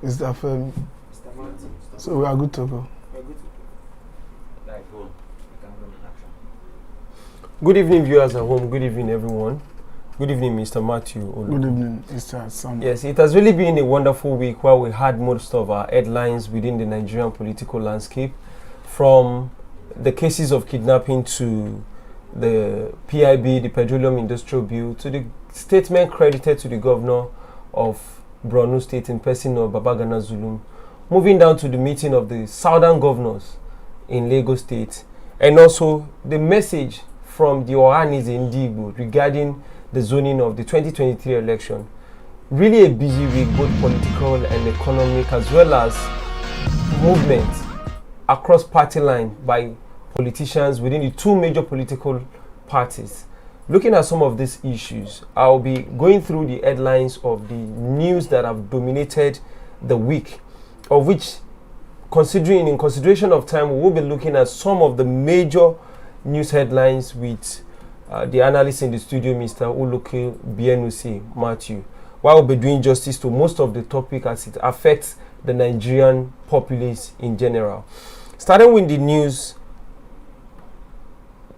Is that firm? Mr. Martin. So we are good to go. We're good to go. Like, go. You can go in action. Good evening, viewers at home. Good evening, everyone. Good evening, Mr. Matthew Olu. Good evening, Mr. Sam. Yes, it has really been a wonderful week where we had most of our headlines within the Nigerian political landscape, from the cases of kidnapping to the PIB, the Petroleum Industrial Bill, to the statement credited to the governor of Borno State in person of Babagana Zulum, moving down to the meeting of the southern governors in Lagos State, and also the message from the Ohanize Ndigbo regarding the zoning of the 2023 election. Really a busy week, both political and economic, as well as movement across party line by politicians within the two major political parties. Looking at some of these issues, I'll be going through the headlines of the news that have dominated the week, of which, in consideration of time, we will be looking at some of the major news headlines with the analyst in the studio, Mr. Uluke Bienusi Matthew, while we'll be doing justice to most of the topic as it affects the Nigerian populace in general. Starting with the news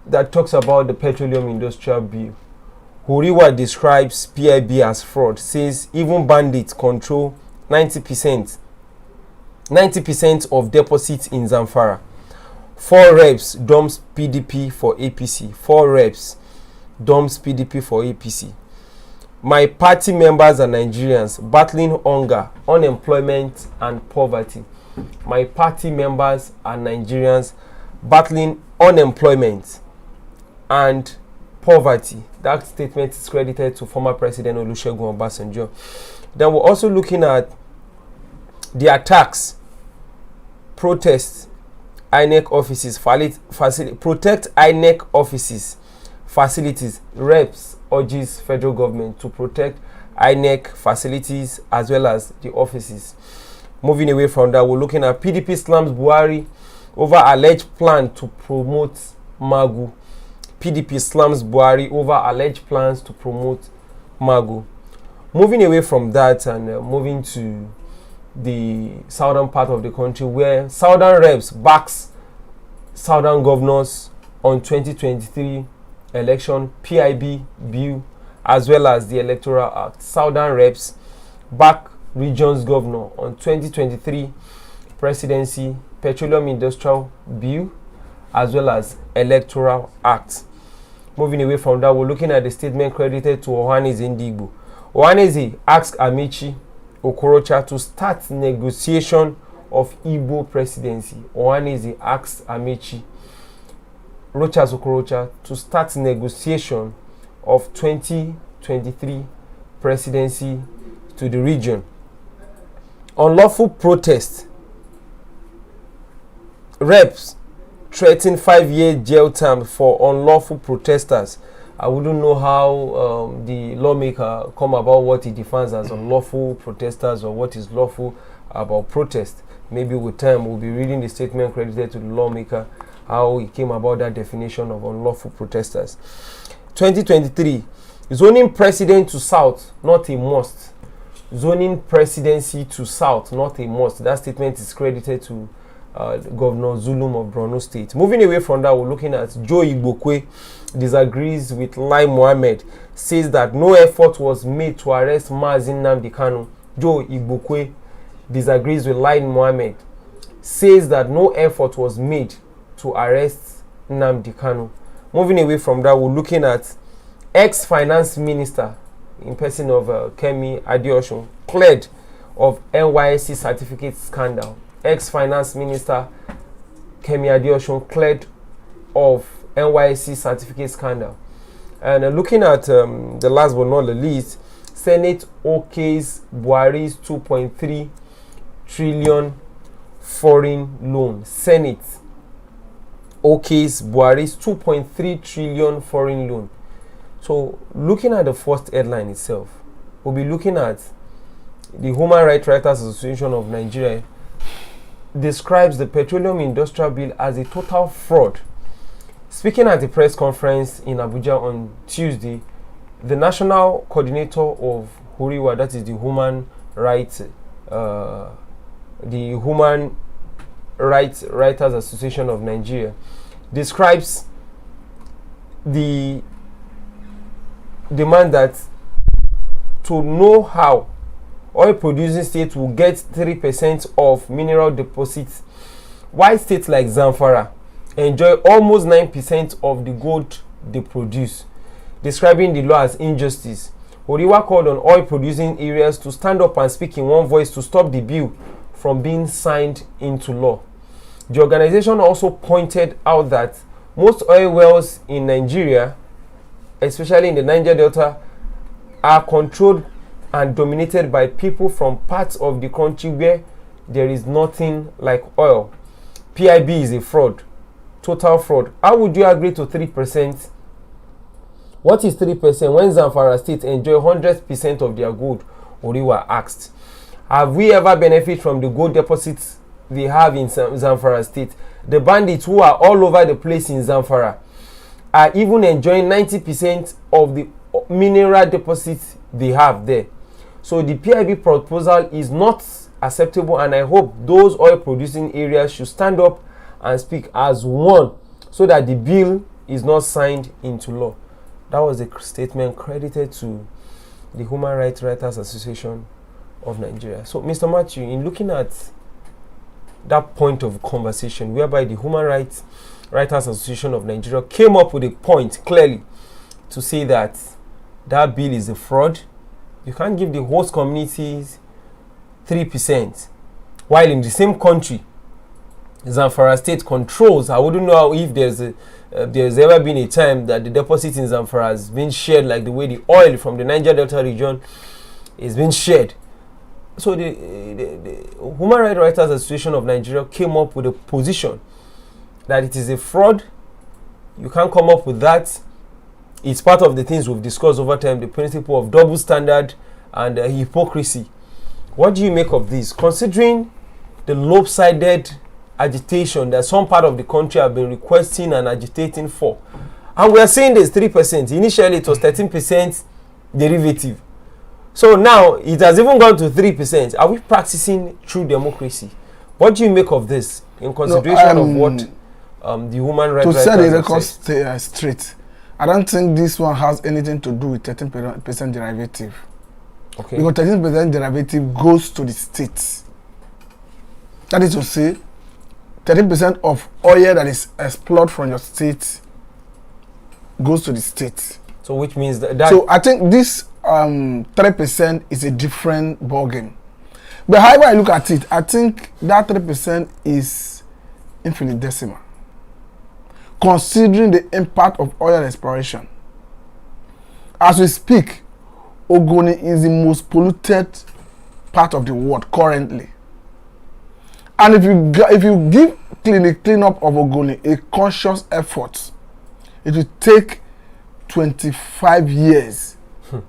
that talks about the Petroleum Industrial Bill. Huriwa describes PIB as fraud, says even bandits control 90% of deposits in Zamfara. 4 reps dumps PDP for APC. 4 reps dumps PDP for APC. My party members are Nigerians battling hunger, unemployment, and poverty. My party members are Nigerians battling unemployment and poverty. That statement is credited to former President Olusegun Obasanjo. Then we're also looking at the attacks, protests, INEC offices, protect INEC offices, facilities. Reps urges federal government to protect INEC facilities as well as the offices. Moving away from that, we're looking at PDP slams Buhari over alleged plan to promote Magu. PDP slams Buhari over alleged plans to promote Magu. Moving away from that and moving to the southern part of the country, where southern reps backs southern governors on 2023 election PIB bill as well as the Electoral Act. Southern reps back region's governor on 2023 presidency, Petroleum Industrial Bill as well as Electoral Act. Moving away from that, we're looking at the statement credited to Ohanize Ndigbo. Ohanize asked Amici Okorocha to start negotiation of Igbo presidency. Ohanize asked Amici Rochas Okorocha to start negotiation of 2023 presidency to the region. Unlawful protest. Reps threaten 5-year jail term for unlawful protesters. I wouldn't know how the lawmaker come about what he defines as unlawful protesters or what is lawful about protest. Maybe with time we'll be reading the statement credited to the lawmaker, how he came about that definition of unlawful protesters. 2023, zoning president to south, not a must. Zoning presidency to south, not a must. That statement is credited to Governor Zulum of Borno State. Moving away from that, we're looking at Joe Igbokwe disagrees with Lai Mohammed, says that no effort was made to arrest Mazi Nnamdi Kanu. Joe Igbokwe disagrees with Lai Mohammed, says that no effort was made to arrest Nnamdi Kanu. Moving away from that, we're looking at ex-finance minister in person of Kemi Adeosun cleared of NYSC certificate scandal. Ex-finance minister Kemi Adeosun cleared of NYSC certificate scandal. And looking at the last but not the least, Senate okays Buhari's 2.3 trillion foreign loan. Senate okays Buhari's 2.3 trillion foreign loan. So looking at the first headline itself, we'll be looking at the Human Rights Writers Association of Nigeria describes the Petroleum Industrial Bill as a total fraud. Speaking at a press conference in Abuja on Tuesday, the national coordinator of HURIWA, that is the Human Rights the Human Rights Writers Association of Nigeria, describes the demand that to know how oil producing states will get 3% of mineral deposits, while states like Zamfara enjoy almost 9% of the gold they produce, describing the law as injustice. Oriwa called on oil producing areas to stand up and speak in one voice to stop the bill from being signed into law. The organization also pointed out that most oil wells in Nigeria, especially in the Niger Delta, are controlled and dominated by people from parts of the country where there is nothing like oil. PIB is a fraud, total fraud. How would you agree to 3%? What is 3% when Zamfara State enjoy 100% of their gold? Oriwa asked. Have we ever benefited from the gold deposits they have in Zamfara State? The bandits who are all over the place in Zamfara are even enjoying 90% of the mineral deposits they have there. So the PIB proposal is not acceptable, and I hope those oil producing areas should stand up and speak as one so that the bill is not signed into law. That was a statement credited to the Human Rights Writers Association of Nigeria. So, Mr. Matthew, in looking at that point of conversation whereby the Human Rights Writers Association of Nigeria came up with a point clearly to say that that bill is a fraud, you can't give the host communities 3%, while in the same country, Zamfara State controls. I wouldn't know if there's ever been a time that the deposit in Zamfara has been shared like the way the oil from the Niger Delta region is being shared. So the Human Rights Writers Association of Nigeria came up with a position that it is a fraud. You can't come up with that. It's part of the things we've discussed over time, the principle of double standard and hypocrisy. What do you make of this, considering the lopsided agitation that some part of the country have been requesting and agitating for? And we are seeing this 3%. Initially, it was 13% derivative. So now it has even gone to 3%. Are we practicing true democracy? What do you make of this in consideration of what the Human Rights to Writers set the record straight? I don't think this one has anything to do with 13% derivative. Okay. Because 13% derivative goes to the state. That is to say, 13% of oil that is explored from your state goes to the state. So which means that so I think this 3% is a different ballgame. But however I look at it, I think that 3% is infinitesimal, considering the impact of oil exploration. As we speak, Ogoni is the most polluted part of the world currently. And if you give the cleanup of Ogoni a conscious effort, it will take 25 years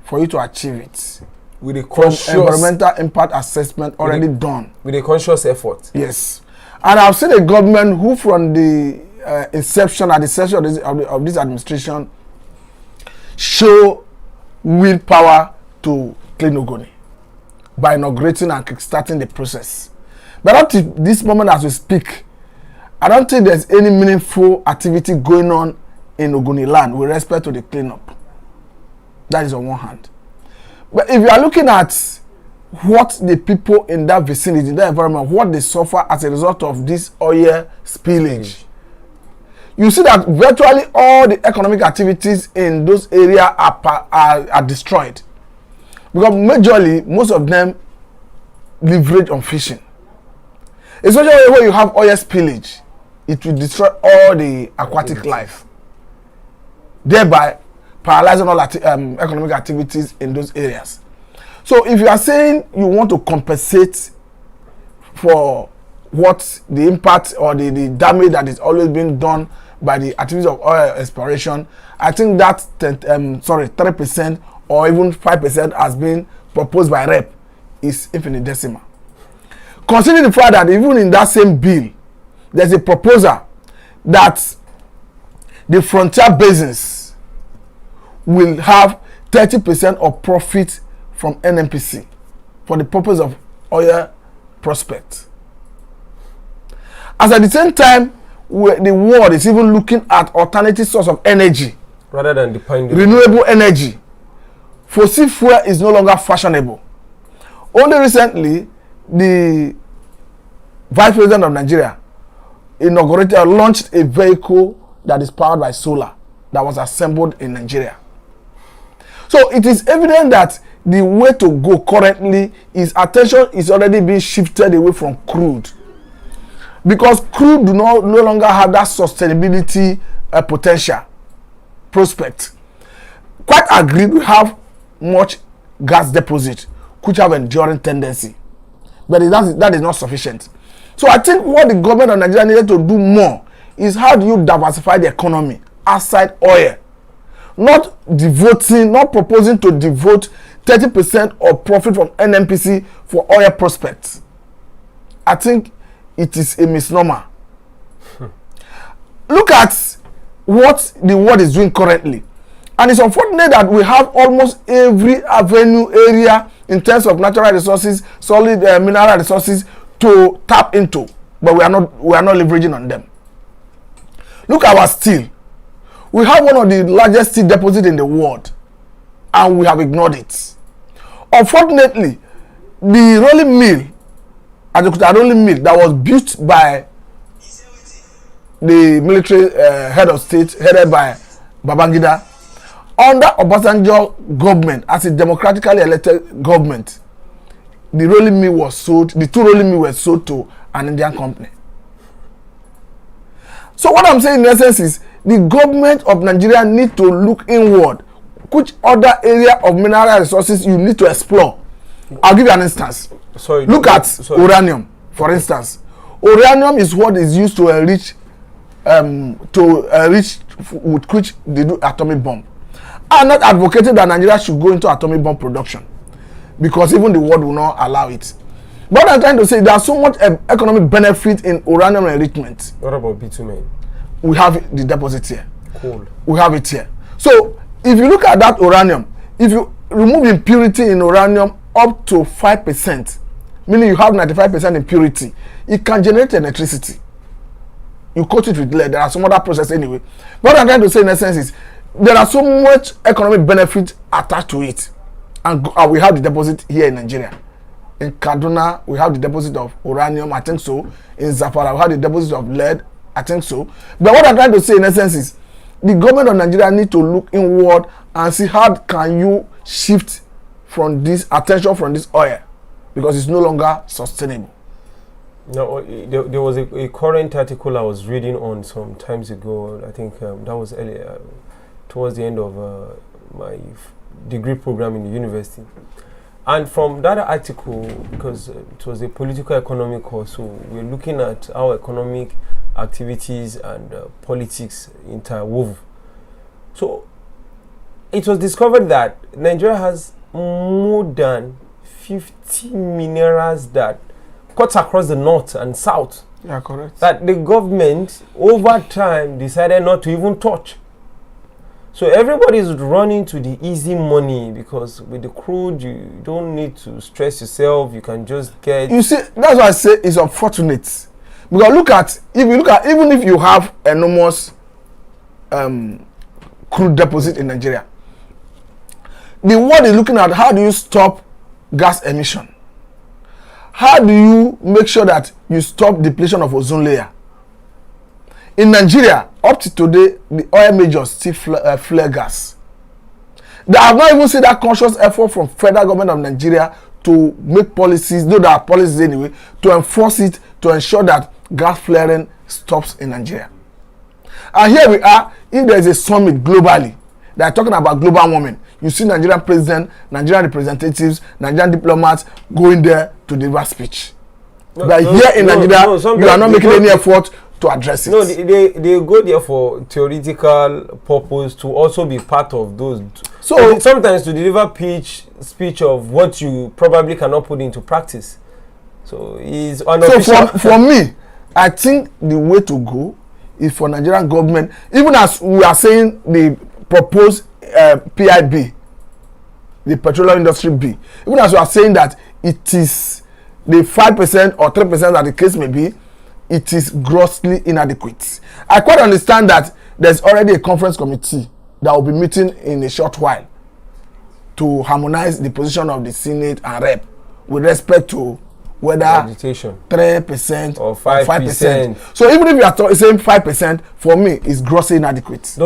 for you to achieve it. With a conscious environmental impact assessment already done. With a conscious effort. Yes. And I've seen a government who from the inception of this administration show willpower to clean Ogoni by inaugurating and kickstarting the process. But up to this moment as we speak, I don't think there's any meaningful activity going on in Ogoni land with respect to the cleanup. That is on one hand. But if you are looking at what the people in that vicinity, in that environment, what they suffer as a result of this oil spillage, you see that virtually all the economic activities in those areas are destroyed. Because majorly, most of them leverage on fishing. Especially when you have oil spillage, it will destroy all the aquatic life, thereby paralyzing all economic activities in those areas. So if you are saying you want to compensate for what the impact or the damage that is always being done by the activities of oil exploration, I think that 3% or even 5% has been proposed by REP is infinitesimal. Considering the fact that even in that same bill, there's a proposal that the frontier basins will have 30% of profit from NNPC for the purpose of oil prospect. As at the same time, the world is even looking at alternative source of energy rather than depending renewable energy. Fossil fuel is no longer fashionable. Only recently, the Vice President of Nigeria launched a vehicle that is powered by solar that was assembled in Nigeria. So it is evident that the way to go currently is attention is already being shifted away from crude, because crude no longer have that sustainability potential prospect. Quite agreed, we have much gas deposit which have enduring tendency, but that is not sufficient. So I think what the government of Nigeria needed to do more is how do you diversify the economy outside oil, not proposing to devote 30% of profit from NNPC for oil prospects. I think it is a misnomer. Look at what the world is doing currently. And it's unfortunate that we have almost every avenue area in terms of natural resources, solid mineral resources to tap into, but we are not leveraging on them. Look at our steel. We have one of the largest steel deposits in the world, and we have ignored it. Unfortunately, the rolling mill, Ajaokuta rolling mill that was built by the military head of state, headed by Babangida, under Obasanjo government, as a democratically elected government, the rolling mill was sold. The two rolling mills were sold to an Indian company. So what I'm saying in essence is the government of Nigeria need to look inward. Which other area of mineral resources you need to explore? I'll give you an instance. Look at uranium, for instance. Uranium is what is used to enrich with which they do atomic bomb. I'm not advocating that Nigeria should go into atomic bomb production, because even the world will not allow it. But I'm trying to say there's so much economic benefit in uranium enrichment. What about bitumen? We have the deposit here. Cool. We have it here. So if you look at that uranium, if you remove impurity in uranium up to 5%, meaning you have 95% impurity, it can generate electricity. You coat it with lead. There are some other processes anyway. What I'm trying to say in essence is there are so much economic benefit attached to it. And we have the deposit here in Nigeria. In Kaduna, we have the deposit of uranium, I think so. In Zamfara, we have the deposit of lead, I think so. But what I'm trying to say in essence is the government of Nigeria need to look inward and see how can you shift from this attention from this oil, because it's no longer sustainable. No, there was a current article I was reading on some times ago. I think that was earlier, towards the end of my degree program in the university. And from that article, because it was a political economy course, so we're looking at how economic activities and politics interwove. So it was discovered that Nigeria has more than 50 minerals that cuts across the north and south. Yeah, correct. That the government over time decided not to even touch. So everybody is running to the easy money, because with the crude you don't need to stress yourself. You can just get. You see, that's why I say it's unfortunate. Because even if you have enormous crude deposit in Nigeria, the world is looking at how do you stop gas emission? How do you make sure that you stop depletion of ozone layer? In Nigeria, up to today, the oil majors still flare gas. They have not even seen that conscious effort from federal government of Nigeria to make policies, though there are policies anyway, to enforce it, to ensure that gas flaring stops in Nigeria. And here we are, if there is a summit globally, they are talking about global warming. You see Nigerian president, Nigerian representatives, Nigerian diplomats going there to deliver speech. But here in Nigeria, you are not making any effort to address it. No, they go there for theoretical purpose, to also be part of those. So sometimes to deliver speech of what you probably cannot put into practice. So it's unofficial. So for me, I think the way to go is for Nigerian government, even as we are saying the proposed PIB, the petroleum industry B, even as we are saying that it is the 5% or 3% that the case may be, it is grossly inadequate. I quite understand that there's already a conference committee that will be meeting in a short while to harmonize the position of the Senate and Rep with respect to whether 3% or 5%. So even if you are saying 5%, for me, it's grossly inadequate.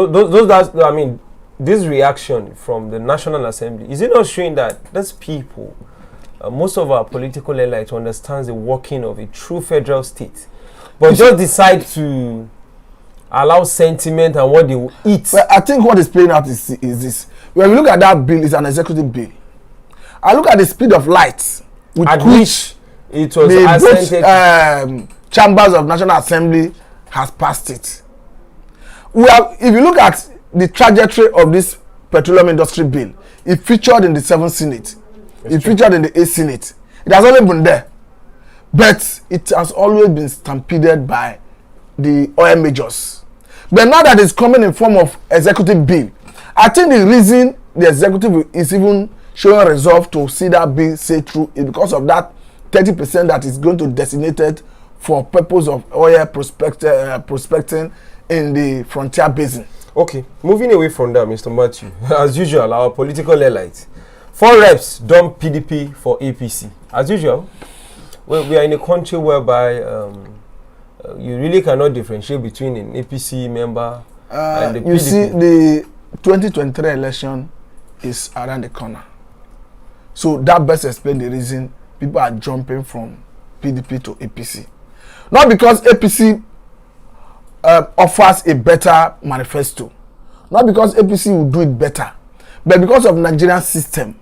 This reaction from the National Assembly, is it not showing that those people, most of our political elites understands the working of a true federal state, but just decide to allow sentiment and what they will eat? Well, I think what is playing out is this. When we look at that bill, it's an executive bill. I look at the speed of light with which it was both chambers of National Assembly has passed it. If you look at the trajectory of this petroleum industry bill, it featured in the 7th Senate. It featured in the 8th Senate. It has only been there. But it has always been stampeded by the oil majors. But now that it's coming in form of executive bill, I think the reason the executive is even showing resolve to see that bill say through is because of that 30% that is going to designated for purpose of oil prospecting in the frontier basin. Okay, moving away from that, Mr. Matthew, as usual, our political elites, 4 reps dump PDP for APC. As usual, we are in a country whereby you really cannot differentiate between an APC member and the PDP. You see, the 2023 election is around the corner. So that best explains the reason people are jumping from PDP to APC. Not because APC offers a better manifesto, not because APC will do it better, but because of Nigerian system.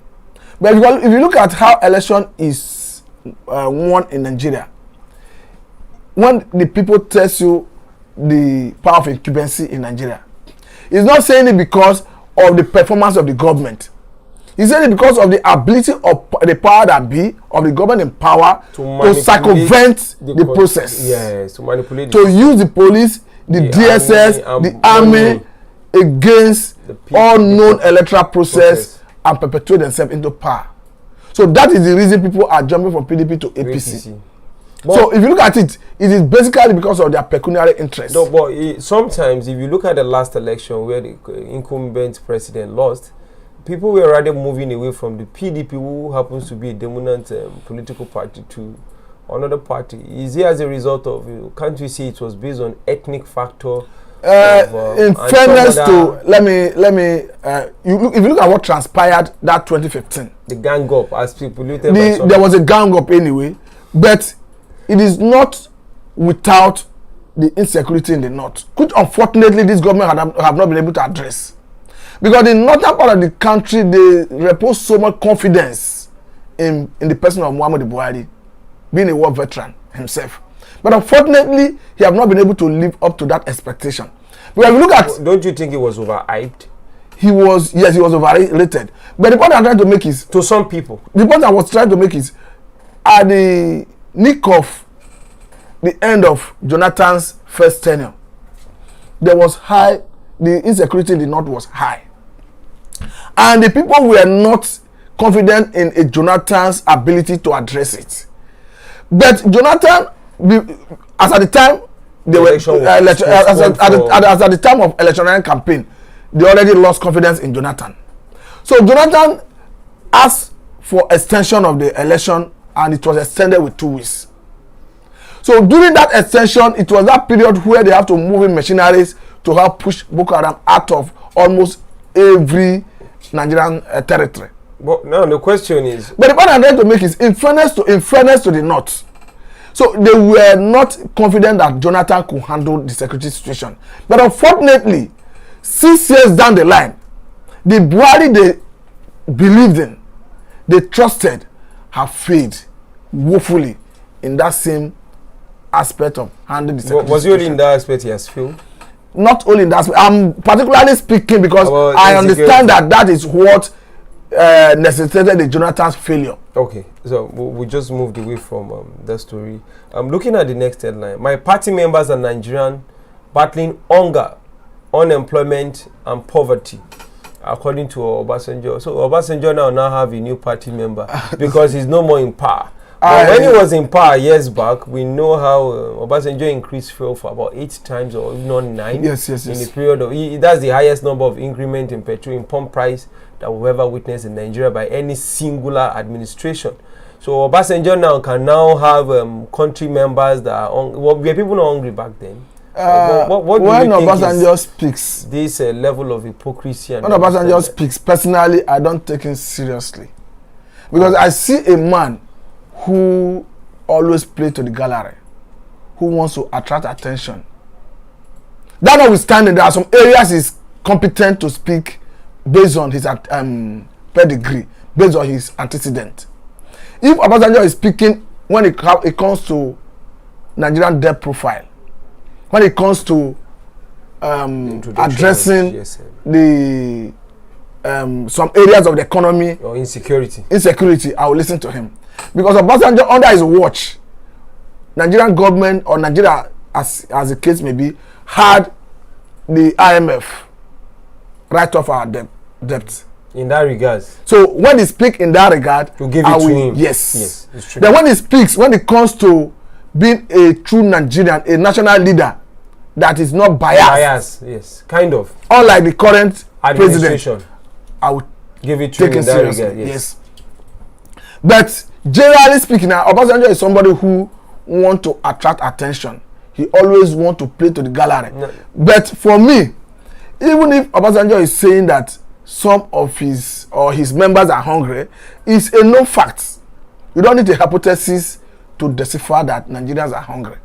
But because if you look at how election is won in Nigeria, when the people tell you the power of incumbency in Nigeria, it's not saying it because of the performance of the government. It's saying it because of the ability of the power that be of the government in power to circumvent the process. Yes, to manipulate. To use the police, the DSS, the army against all known electoral process and perpetuate themselves into power. So that is the reason people are jumping from PDP to APC. So if you look at it, it is basically because of their pecuniary interest. No, but sometimes if you look at the last election where the incumbent president lost, people were rather moving away from the PDP, who happens to be a dominant political party, to another party. Is it as a result of, can't you see it was based on ethnic factor? In fairness to, if you look at what transpired that 2015. The gang up, as people there was a gang up anyway, but it is not without the insecurity in the north, which unfortunately this government have not been able to address. Because the northern part of the country, they repose so much confidence in the person of Muhammadu Buhari, being a war veteran himself. But unfortunately, he have not been able to live up to that expectation. But if you look at, don't you think he was overhyped? He was overrated. But the point I'm trying to make is, to some people, the point I was trying to make is, at the nick of the end of Jonathan's first tenure, there was the insecurity in the north was high. And the people were not confident in a Jonathan's ability to address it. But Jonathan, as at the time they were as at the time of electoral campaign, they already lost confidence in Jonathan. So Jonathan asked for extension of the election, and it was extended with 2 weeks. So during that extension, it was that period where they have to move in machineries to help push Boko Haram out of almost every Nigerian territory. But now the question is, but the point I'm trying to make is, in fairness to the north, so they were not confident that Jonathan could handle the security situation. But unfortunately, 6 years down the line, the Buhari they believed in, they trusted, have failed woefully in that same aspect of handling the security situation. Was he only in that aspect he has failed? Not only in that aspect. I'm particularly speaking because I understand that is what necessitated the Jonathan's failure. Okay, so we just moved away from that story. I'm looking at the next headline. My party members are Nigerian battling hunger, unemployment, and poverty, according to Obasanjo. So Obasanjo now have a new party member because he's no more in power. When he was in power years back, we know how Obasanjo increased fuel for about 8 times or if not 9. Yes. In the period of that's the highest number of increment in petroleum pump price that we've ever witnessed in Nigeria by any singular administration. So Obasanjo now can have country members that are were people not hungry back then? What when Obasanjo speaks, this level of hypocrisy and when Obasanjo speaks, personally, I don't take him seriously because I see a man who always plays to the gallery, who wants to attract attention. That notwithstanding, there are some areas he's competent to speak based on his pedigree, based on his antecedent. If Obasanjo is speaking when it comes to Nigerian debt profile, when it comes to addressing the some areas of the economy or insecurity, I will listen to him. Because Obasanjo, under his watch, Nigerian government or Nigeria, as the case may be, had the IMF write off our debt. In that regard. So when he speaks in that regard, to give it to him. Yes, it's true. Then when he speaks, when it comes to being a true Nigerian, a national leader that is not biased. Yes, kind of. Unlike the current administration, president, I would give it to him in that regard. Yes. But generally speaking, now Obasanjo is somebody who wants to attract attention. He always wants to play to the gallery. No. But for me, even if Obasanjo is saying that some of his members are hungry, it's a known fact. You don't need a hypothesis to decipher that Nigerians are hungry.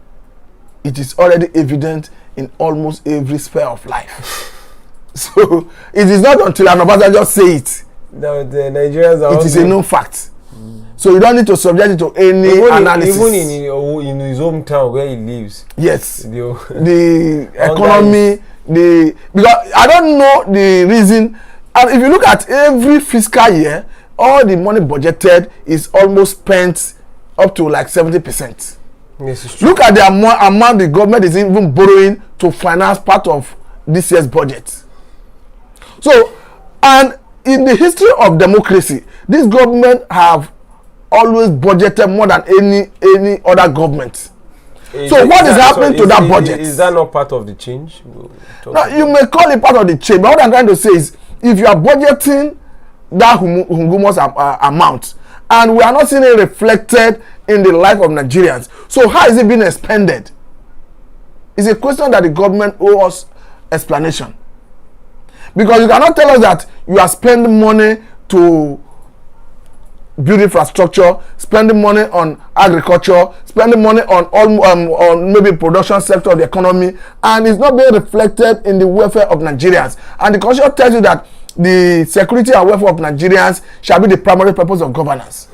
It is already evident in almost every sphere of life. So it is not until an Obasanjo say it. No, the Nigerians are. It is a known fact. So you don't need to subject it to any analysis. Even in his hometown where he lives. Yes. The economy, because I don't know the reason. And if you look at every fiscal year, all the money budgeted is almost spent up to like 70%. Yes, it's true. Look at the amount the government is even borrowing to finance part of this year's budget. So, and in the history of democracy, this government have always budgeted more than any other government. So what is happening to that budget? Is that not part of the change? Now, you may call it part of the change, but what I'm trying to say is, if you are budgeting that humongous amount, and we are not seeing it reflected in the life of Nigerians, so how is it being expended? It's a question that the government owes explanation. Because you cannot tell us that you are spending money to build infrastructure, spending money on agriculture, spending money on maybe production sector of the economy, and it's not being reflected in the welfare of Nigerians. And the constitution tells you that the security and welfare of Nigerians shall be the primary purpose of governance.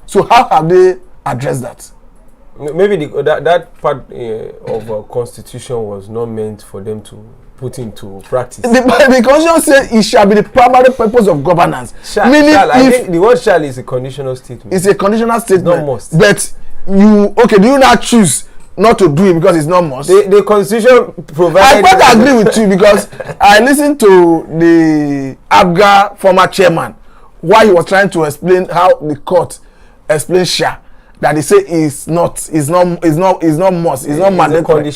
So how have they addressed that? Maybe that part of constitution was not meant for them to put into practice. The constitution says it shall be the primary purpose of governance. I think the word shall is a conditional statement. It's a conditional statement. It's not must. But do you not choose not to do it because it's not must? The constitution provided. I quite agree with you because I listened to the ABGA former chairman while he was trying to explain how the court explains SHA. That they say is not must, it's not mandatory.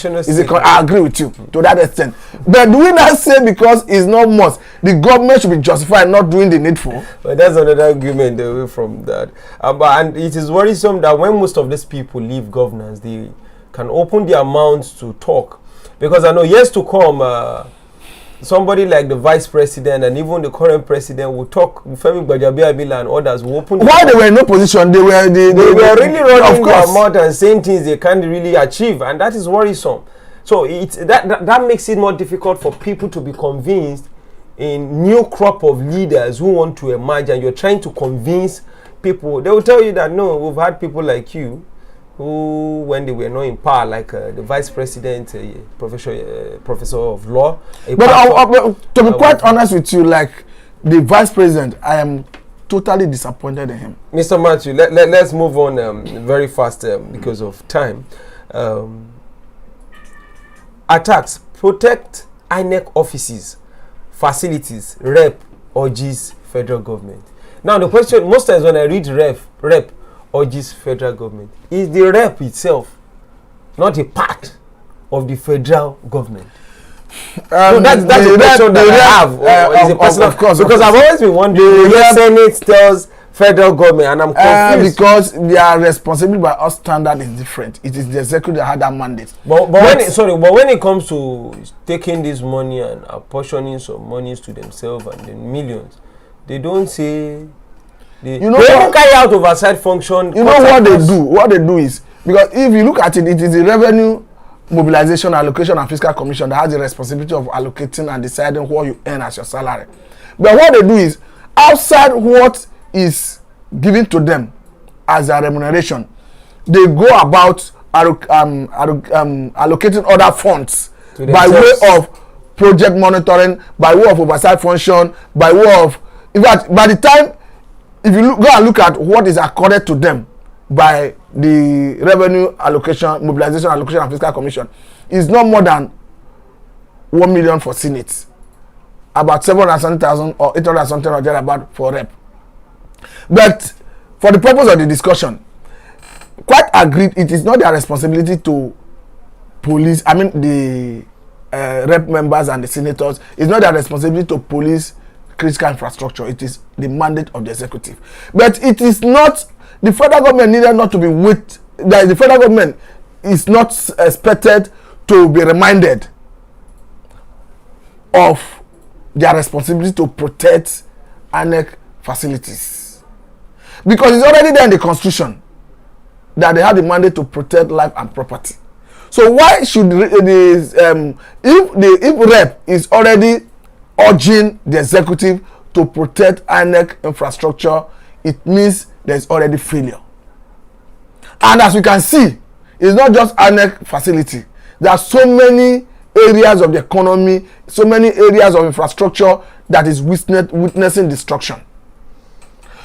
I agree with you to that extent. But do we not say because it's not must, the government should be justified not doing the needful? But that's another argument away from that. And it is worrisome that when most of these people leave governance, they can open their mouths to talk. Because I know years to come, somebody like the vice president and even the current president will talk. Femi Gbajabiamila and others will open. While they were in no position, they were really running their mouth and saying things they can't really achieve, and that is worrisome. So that makes it more difficult for people to be convinced in new crop of leaders who want to emerge, and you're trying to convince people. They will tell you that no, we've had people like you who, when they were not in power, like the vice president, professor of law. But to be quite honest with you, like the vice president, I am totally disappointed in him. Mr. Matthew, let's move on very fast because of time. Attacks protect INEC offices, facilities, rep urges federal government. Now the question, most times when I read rep urges federal government. Is the rep itself not a part of the federal government? So that's the question that I have. Of course, because I've always been wondering, the Senate tells federal government, and I'm confused. Because their responsibility by us standard is different. It is the executive that had that mandate. But when it comes to taking this money and apportioning some monies to themselves and then millions, they don't say they don't carry out oversight function. You know what they do? What they do is, because if you look at it, it is the revenue mobilization, allocation, and fiscal commission that has the responsibility of allocating and deciding what you earn as your salary. But what they do is, outside what is given to them as a remuneration, they go about allocating other funds by way of project monitoring, by way of oversight function, by way of, in fact, by the time, if you go and look at what is accorded to them by the revenue allocation, mobilization, allocation, and fiscal commission, is not more than 1 million for Senate, about 700,000 or 800,000 or thereabout for rep. But for the purpose of the discussion, quite agreed, it is not their responsibility to police, I mean the rep members and the senators, it's not their responsibility to police critical infrastructure. It is the mandate of the executive. But it is not, the federal government needed not to be the federal government is not expected to be reminded of their responsibility to protect INEC facilities. Because it's already there in the constitution that they have the mandate to protect life and property. So why should if rep is already urging the executive to protect INEC infrastructure, it means there's already failure. And as we can see, it's not just INEC facility. There are so many areas of the economy, so many areas of infrastructure that is witnessing destruction.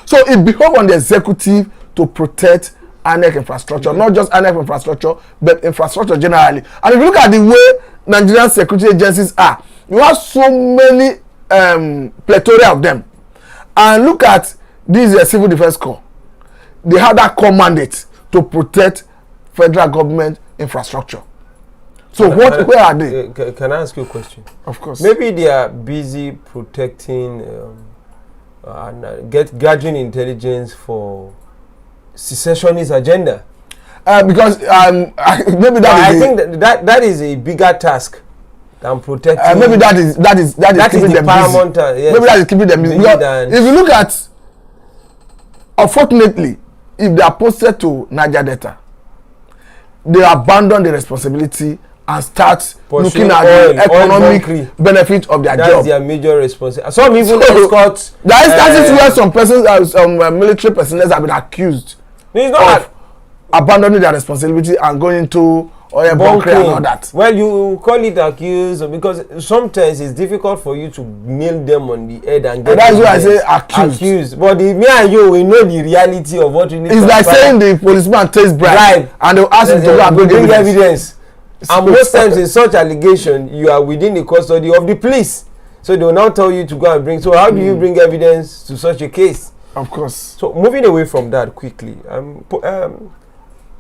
So it behoves on the executive to protect INEC infrastructure, not just INEC infrastructure, but infrastructure generally. And if you look at the way Nigerian security agencies are, you have so many plethora of them. And look at this Civil Defense Corps. They have that core mandate to protect federal government infrastructure. So where are they? Can I ask you a question? Of course. Maybe they are busy protecting and gathering intelligence for secessionist agenda. Because maybe I think that is a bigger task than protecting. Maybe that is keeping them paramount. Busy. Yes. Maybe that is keeping them busy. If you look at, unfortunately, if they are posted to Niger Delta, they abandon the responsibility and start looking at the economic benefit of their job. That's their major responsibility. Some even escorts. There are instances where some persons, some military personnel have been accused of abandoning their responsibility and going into oil bunkering and all that. Well, you call it accused because sometimes it's difficult for you to nail them on the head and get. That's why I say accused. But me and you, we know the reality of what you need. It's like saying the policeman takes bribe and they'll ask him to go and bring evidence. And most times in such allegation, you are within the custody of the police. So they will now tell you to go and bring. So how do you bring evidence to such a case? Of course. So moving away from that quickly,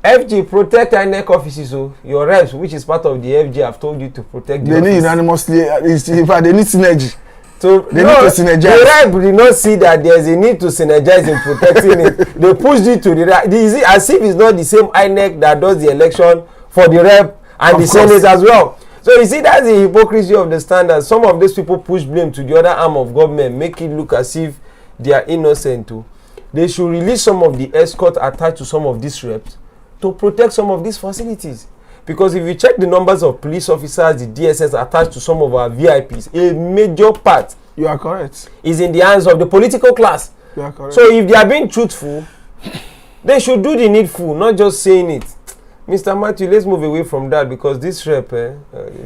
FG, protect INEC offices. So your reps, which is part of the FG, have told you to protect. They need unanimously. In fact, they need synergy. So they need to synergize. The rep did not see that there is a need to synergize in protecting it. They pushed it to the right. As if it's not the same INEC that does the election for the rep and the Senate as well. So you see, that's the hypocrisy of the standards. Some of these people push blame to the other arm of government, make it look as if they are innocent too. They should release some of the escort attached to some of these reps to protect some of these facilities. Because if you check the numbers of police officers, the DSS attached to some of our VIPs, a major part, you are correct, is in the hands of the political class. You are correct. So if they are being truthful, they should do the needful, not just saying it. Mr. Matthew, let's move away from that because this rep,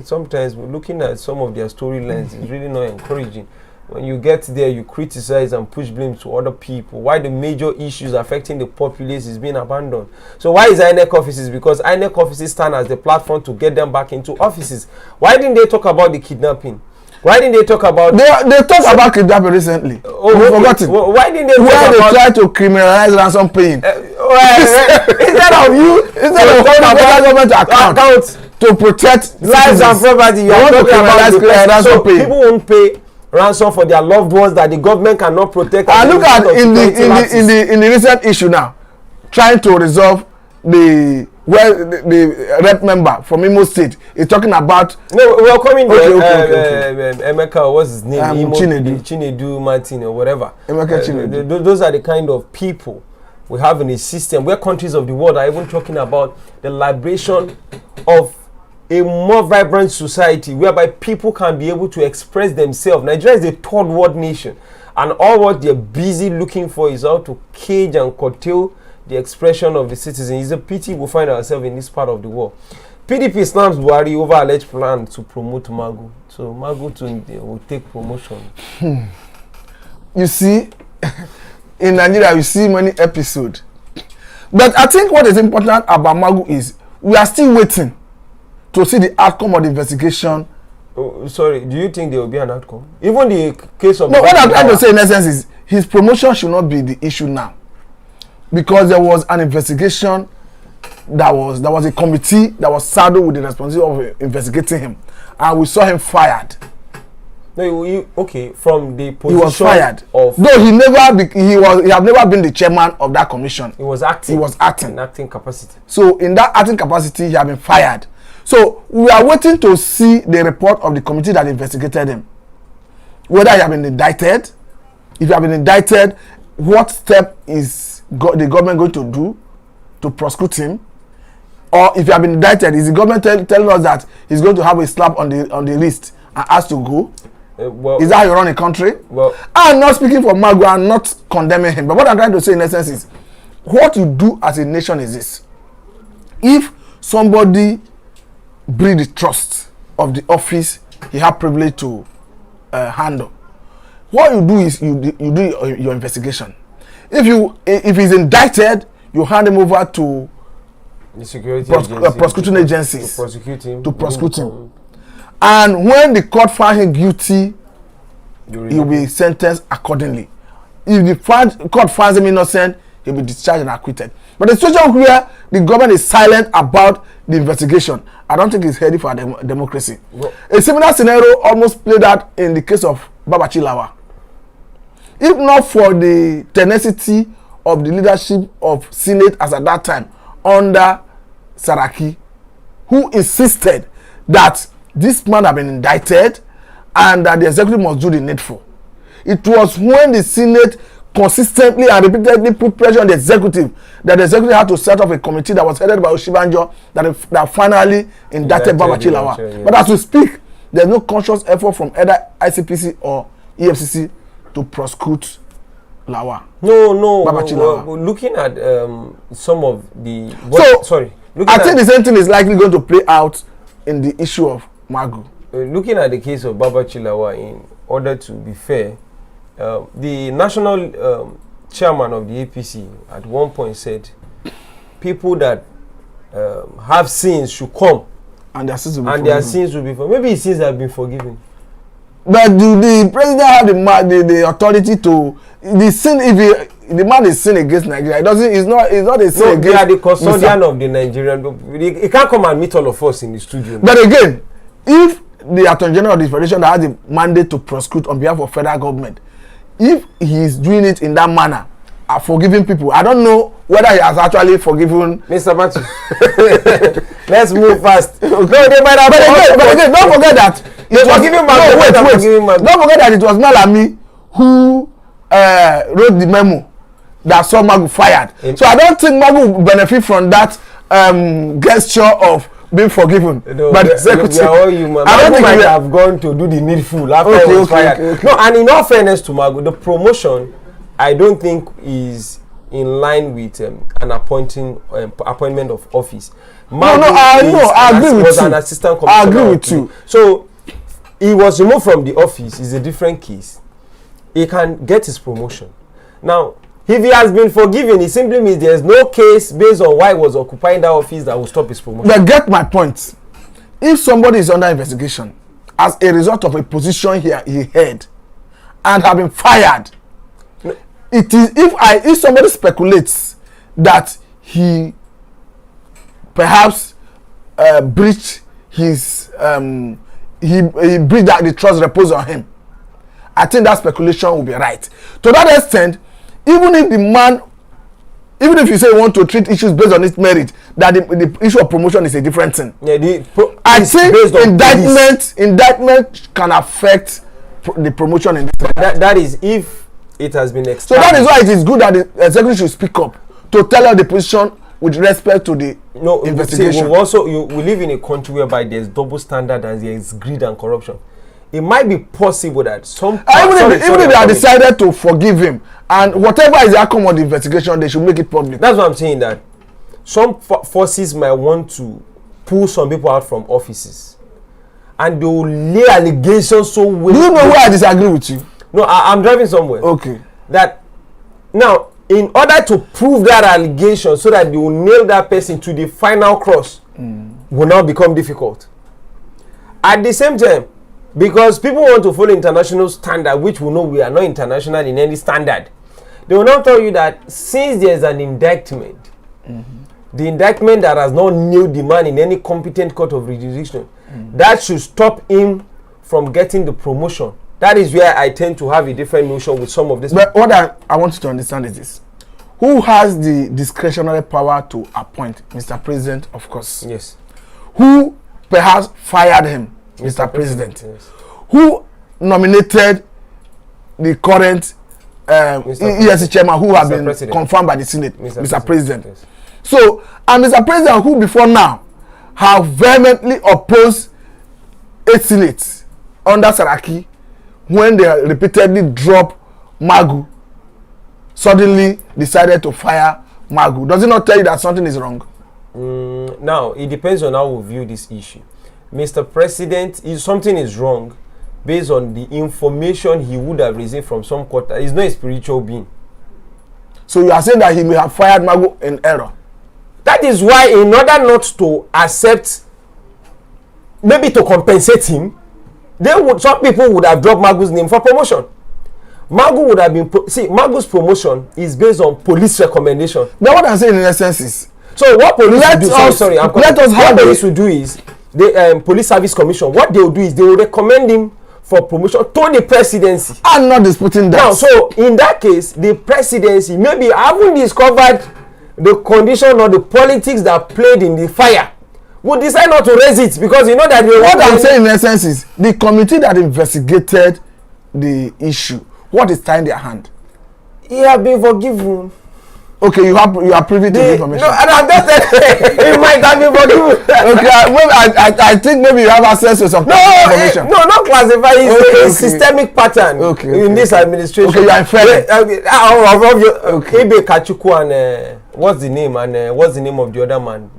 sometimes looking at some of their storylines is really not encouraging. When you get there, you criticize and push blame to other people. Why the major issues affecting the populace is being abandoned. So why is INEC offices? Because INEC offices stand as the platform to get them back into offices. Why didn't they talk about the kidnapping? Why didn't they talk about? They talked about kidnapping recently. Oh, You've okay. forgotten. Why didn't they Where talk they about? try to criminalize ransom paying. Instead of you, Instead of talking about government account to protect lives and property, you are talking about the person. So people won't pay ransom for their loved ones that the government cannot protect. And look at in the recent issue now, trying to resolve the rep member from Imo State is talking about. No, we are coming there. Okay. Emeka, what's his name? Chinedu Martin or whatever. Emeka Chinedu. Those are the kind of people we have in a system where countries of the world are even talking about the liberation of a more vibrant society whereby people can be able to express themselves. Nigeria is a third world nation, and all what they're busy looking for is how to cage and curtail the expression of the citizens. It's a pity we find ourselves in this part of the world. PDP slams Buhari over alleged plan to promote Magu. So Magu will take promotion. You see, in Nigeria, you see many episodes. But I think what is important about Magu is we are still waiting to see the outcome of the investigation. Oh, sorry, do you think there will be an outcome? Even the case of... No, what I'm trying to say in essence is his promotion should not be the issue now. Because there was an investigation, there was a committee that was saddled with the responsibility of investigating him, and we saw him fired. No, okay, from the position he was fired. Of though he have never been the chairman of that commission. He was acting. He was acting. In acting capacity. So in that acting capacity, he had been fired. So we are waiting to see the report of the committee that investigated him. Whether he has been indicted, if he has been indicted, what step is the government going to do to prosecute him? Or if he has been indicted, is the government telling us that he's going to have a slap on the wrist and has to go? Well, is that how you run a country? Well, I'm not speaking for Magu, I'm not condemning him. But what I'm trying to say in essence is, what you do as a nation is this. If somebody breed the trust of the office he have privilege to handle, what you do is you do your investigation. If he's indicted, you hand him over to the security prosecuting agencies to prosecute him. And when the court find him guilty, he will be sentenced accordingly. If the court finds him innocent, he'll be discharged and acquitted. But the situation where the government is silent about the investigation, I don't think it's healthy for democracy. Well, a similar scenario almost played out in the case of Babachi Lawa. If not for the tenacity of the leadership of Senate as at that time under Saraki, who insisted that this man had been indicted and that the executive must do the needful. It was when the Senate consistently and repeatedly put pressure on the executive that the executive had to set up a committee that was headed by Oshibanjo that finally indicted Babachi Lawa. Yeah. But as we speak, there's no conscious effort from either ICPC or EFCC to prosecute Lawa. No. Babachi Lawa. Looking at some of the... I think the same thing is likely going to play out in the issue of Magu. Looking at the case of Babachi Lawa, in order to be fair, the national chairman of the APC at one point said people that have sins should come and their sins will be forgiven. Maybe his sins have been forgiven. But do the president have the authority to the sin? If the man is sin against Nigeria, it's not a sin against. They are the custodian of the Nigerian. He can't come and meet all of us in the studio. But again, if the Attorney General of the Federation that has the mandate to prosecute on behalf of federal government, if he is doing it in that manner, forgiving people, I don't know whether he has actually forgiven. Mr. Matthew, let's move fast. No, they might have. But again, don't forget that. Don't forget that it was Malami who wrote the memo that saw Magu fired. So I don't think Magu will benefit from that gesture of being forgiven by the executive. I don't think he have gone to do the needful after he was fired. Okay. No, and in all fairness to Magu, the promotion I don't think is in line with an appointment of office. I agree with you. An assistant I agree with you. So he was removed from the office. It's a different case. He can get his promotion. Now, if he has been forgiven, it simply means there's no case based on why he was occupying that office that will stop his promotion. But get my point. If somebody is under investigation as a result of a position he held and have been fired. It is if somebody speculates that he perhaps breached his he breached that the trust reposed on him, I think that speculation will be right. To that extent, even if the man, even if you say you want to treat issues based on its merit, that the issue of promotion is a different thing. Yeah, I think indictment can affect the promotion in this. That is if it has been established. So that is why it is good that the executive should speak up to tell us the position with respect to the investigation. We live in a country whereby there's double standard and there's greed and corruption. It might be possible that even if they have decided to forgive him, and whatever is the outcome of the investigation, they should make it public. That's what I'm saying, that some forces might want to pull some people out from offices, and they will lay allegations so well. Do you know where I disagree with you? No, I'm driving somewhere. Okay. That now, in order to prove that allegation so that they will nail that person to the final cross, will now become difficult. At the same time, because people want to follow international standard, which we know we are not international in any standard, they will now tell you that since there is an indictment, the indictment that has not nailed the man in any competent court of jurisdiction, that should stop him from getting the promotion. That is where I tend to have a different notion with some of this. But what I want you to understand is this: who has the discretionary power to appoint? Mr. President, of course. Yes. Who perhaps fired him? Mr. President. Yes. Who nominated the current ESC chairman who has been confirmed by the Senate? Mr. President. Yes. So, and Mr. President, who before now have vehemently opposed a Senate under Saraki when they repeatedly dropped Magu, suddenly decided to fire Magu. Does it not tell you that something is wrong? Now, it depends on how we view this issue. Mr. President, if something is wrong based on the information he would have received from some quarter, he's not a spiritual being. So you are saying that he may have fired Magu in error? That is why, in order not to accept, maybe to compensate him, some people would have dropped Magu's name for promotion. Magu would have been Magu's promotion is based on police recommendation. Now what I'm saying in essence is, so what police will do is the police service commission, what they will do is they will recommend him for promotion to the presidency. I'm not disputing that. Now, so in that case, the presidency maybe haven't discovered the condition or the politics that played in the fire, would decide not to raise it because you know that what I'm saying in essence is the committee that investigated the issue, what is tying their hand? He have been forgiven. Okay, you are privy to the information. No, and I'm just saying it might have been forgiven. Okay, I think maybe you have access to some information. No, not classify. It's a systemic pattern in this administration. Okay, you are fair. Ibe Kachuku and what's the name? And what's the name of the other man?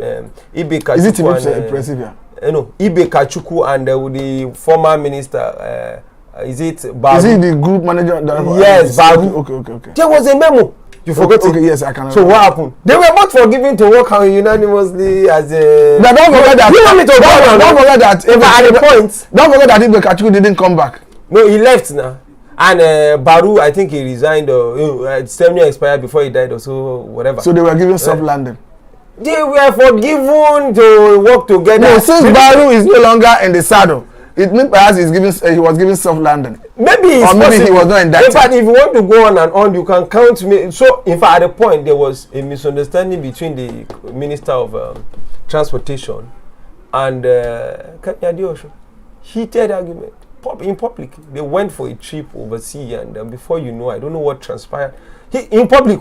Ibe Kachuku. Is it impressive? No, Ibe Kachuku and the former minister. Is it Bagu? Is it the group manager? Yes, Bagu. Okay. There was a memo. You forgot it? Okay, yes, I can. So what happened? They were both forgiven to work out unanimously as a. But don't forget that. You want me to go? Don't forget that. At the point. Don't forget that Ibe Kachuku didn't come back. No, he left now. And Baru, I think he resigned or his tenure expired before he died or so, whatever. So they were given soft landing. They were forgiven to work together. No, since Baru is no longer in the saddle, it means perhaps he was given soft landing. Maybe it's possible. He was not indicted. In fact, if you want to go on and on, you can count me. So, in fact, at the point there was a misunderstanding between the Minister of Transportation and Kanyadi. Heated argument in public. They went for a trip overseas, and before you know, I don't know what transpired. In public,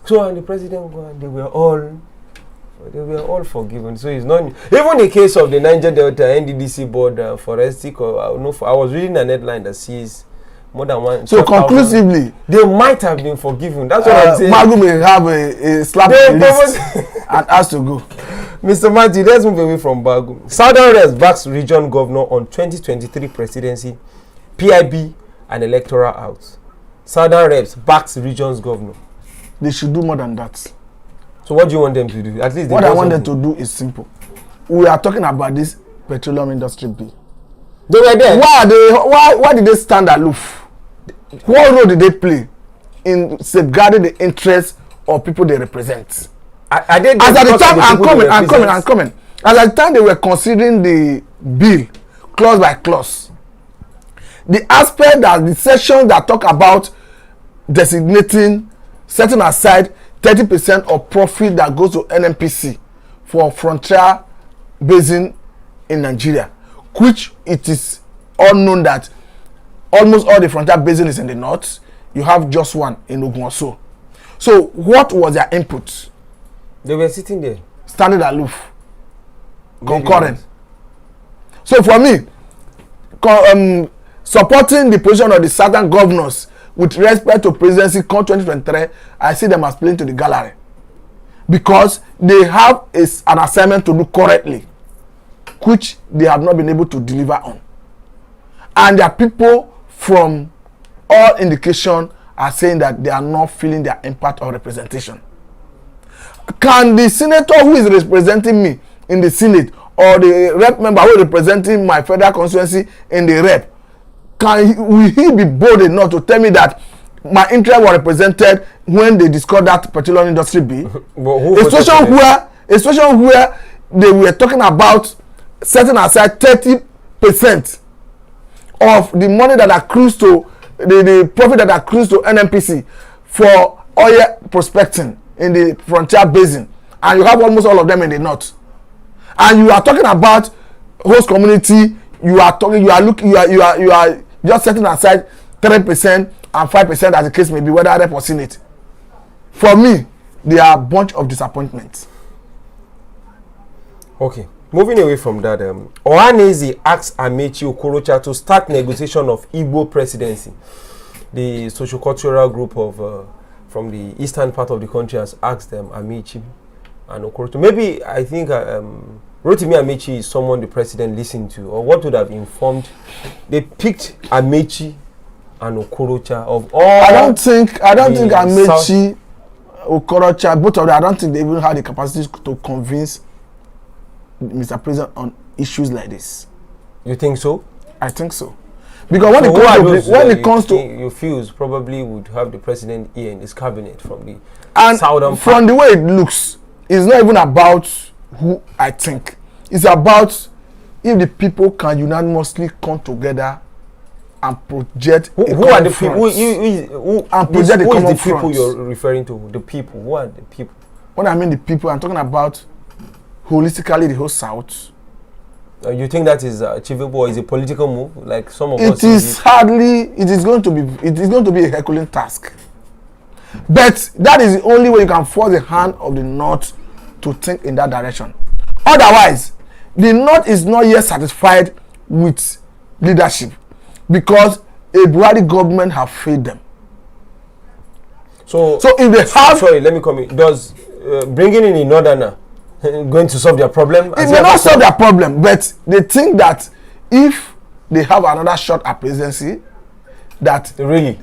so and the president they were all forgiven. So it's not even the case of the Niger Delta NDDC board forensic. I was reading an headline that says more than one. So conclusively, they might have been forgiven. That's what I'm saying. Magu may have a slap on the wrist and has to go. Mr. Mati, let's move away from Magu. Southern West backs region governor on 2023 presidency, PIB and electoral out. Southern Reps backs region's governor. They should do more than that. So what do you want them to do? At least what I want them to do is simple. We are talking about this petroleum industry bill. They were there. Why did they stand aloof? What role did they play in safeguarding the interests of people they represent? As at the time, I'm coming. As at the time they were considering the bill clause by clause, the aspect that the section that talk about designating, setting aside 30% of profit that goes to NNPC for frontier basin in Nigeria, which it is all known that almost all the frontier basin is in the north. You have just one in Ogunwoso. So what was their input? They were sitting there, standing aloof, concurrent. So for me, supporting the position of the southern governors with respect to presidency come 2023, I see them as playing to the gallery, because they have an assignment to do correctly, which they have not been able to deliver on. And their people, from all indication, are saying that they are not feeling their impact of representation. Can the senator who is representing me in the Senate, or the rep member who is representing my federal constituency in the rep, will he be bold enough to tell me that my interests were represented when they discussed that petroleum industry bill? A situation where they were talking about setting aside 30% of the money that accrues to the profit that accrues to NNPC for oil prospecting in the frontier basin, and you have almost all of them in the north. And you are talking about host community. You are just setting aside 3% and 5%, as the case may be, whether rep or senate. For me, they are a bunch of disappointments. Okay, moving away from that, Ohanaeze asked Amaechi Okorocha to start negotiation of Igbo presidency. The socio-cultural group of from the eastern part of the country has asked them, Amaechi and Okorocha. Maybe I think Rotimi Amaechi is someone the president listened to, or what would have informed. They picked Amaechi and Okorocha of all. I don't think Amaechi, Okorocha, both of them, I don't think they even had the capacity to convince Mr. President on issues like this. You think so? I think so. Because when it comes to you feel probably would have the president here in his cabinet from the and southern from the way it looks, it's not even about who I think. It's about if the people can unanimously come together and project who are the people the people you're referring to? The people. Who are the people? When I mean the people, I'm talking about holistically the whole South. You think that is achievable, or is a political move like some of us? It is going to be a Herculean task. But that is the only way you can force the hand of the North to think in that direction. Otherwise, the North is not yet satisfied with leadership, because a Buhari government have failed them. So if they have, sorry, let me come in. Does bringing in a northerner going to solve their problem? It may not solve their problem, but they think that if they have another shot at presidency, that really,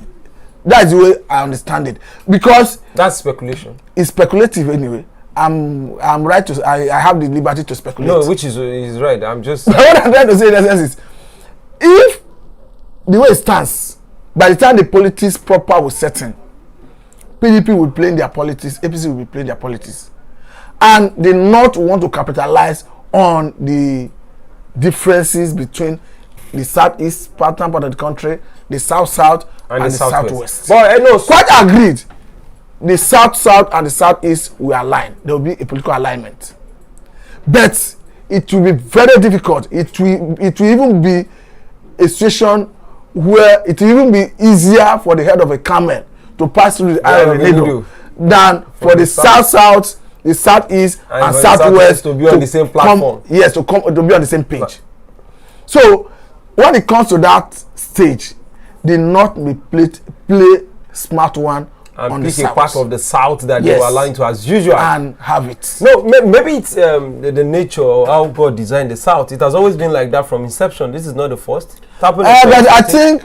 that's the way I understand it. Because that's speculation. It's speculative anyway. I'm right to I have the liberty to speculate. No, which is right. I'm just what I'm trying to say in essence is, if the way it stands, by the time the politics proper was setting, PDP will play in their politics, APC will be playing their politics. And they not want to capitalize on the differences between the southeast part of the country, the south and the southwest. But I know, quite agreed. The south and the southeast will align. There will be a political alignment. But it will be very difficult. It will even be a situation where it will even be easier for the head of a camel to pass through the eye of the needle than for the south, the southeast and southwest to be on the same platform. To be on the same page. So when it comes to that stage, the North may play smart one and on pick the a part of the south that they were allowing to, as usual, and have it. No, maybe it's the nature of how God designed the south. It has always been like that from inception. This is not the first. But I think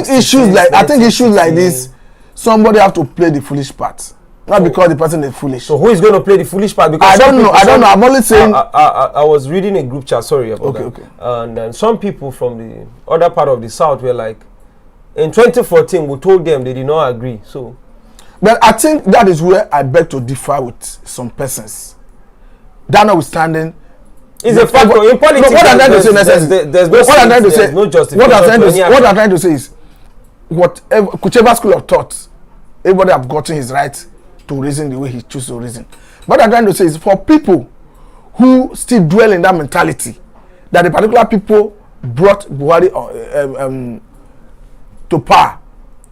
issues like this, somebody have to play the foolish part. not because the person is foolish. So who is going to play the foolish part? Because I don't know. I'm only saying. I was reading a group chat. Sorry about that. Okay. And then some people from the other part of the south were like, in 2014, we told them they did not agree. So, but I think that is where I beg to differ with some persons. That notwithstanding, it's a factor in politics. No, what I'm trying to say, there's no justification. What I'm trying to say is, whichever school of thought, everybody have gotten his right to reason the way he chooses to reason. What I'm trying to say is, for people who still dwell in that mentality, that the particular people brought Buhari to power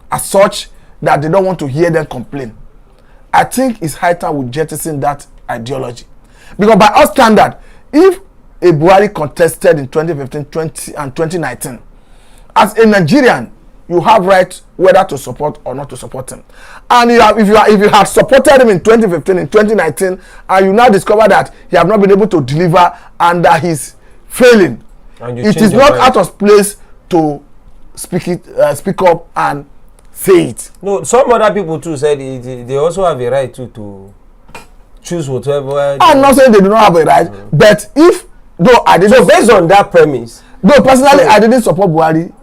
as such that they don't want to hear them complain, I think it's high time we jettison that ideology. Because by our standard, if a Buhari contested in 2015, and 2019, as a Nigerian, you have right whether to support or not to support him. And if you had supported him in 2015, in 2019, and you now discover that he have not been able to deliver and that he's failing, it is not out of place to speak up and say it. No, some other people too said they also have a right to choose whatever. I'm not saying they do not have a right, but if though I didn't. So based on that premise, though personally I didn't support Buhari,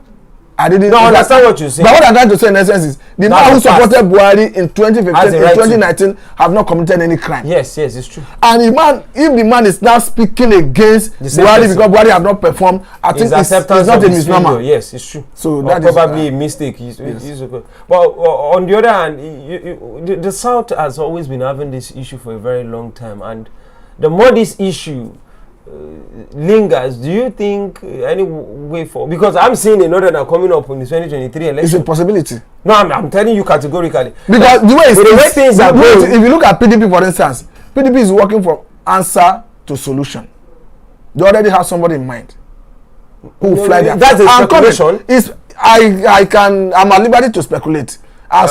I didn't. No, understand what you're saying. But what I'm trying to say in essence is the man who supported Buhari in 2015 and 2019 have not committed any crime. Yes, it's true. And if the man is now speaking against Buhari because Buhari have not performed, I think it's not a misnomer. Yes, it's true. So that probably a mistake. But on the other hand, the South has always been having this issue for a very long time, and the more this issue lingers, do you think any way for, because I'm seeing a northern coming up in the 2023 election? It's a possibility. No, I'm telling you categorically. Because the way things are going, if you look at PDP for instance, PDP is working from answer to solution. They already have somebody in mind who will fly there. That's a speculation. I'm at liberty to speculate. I've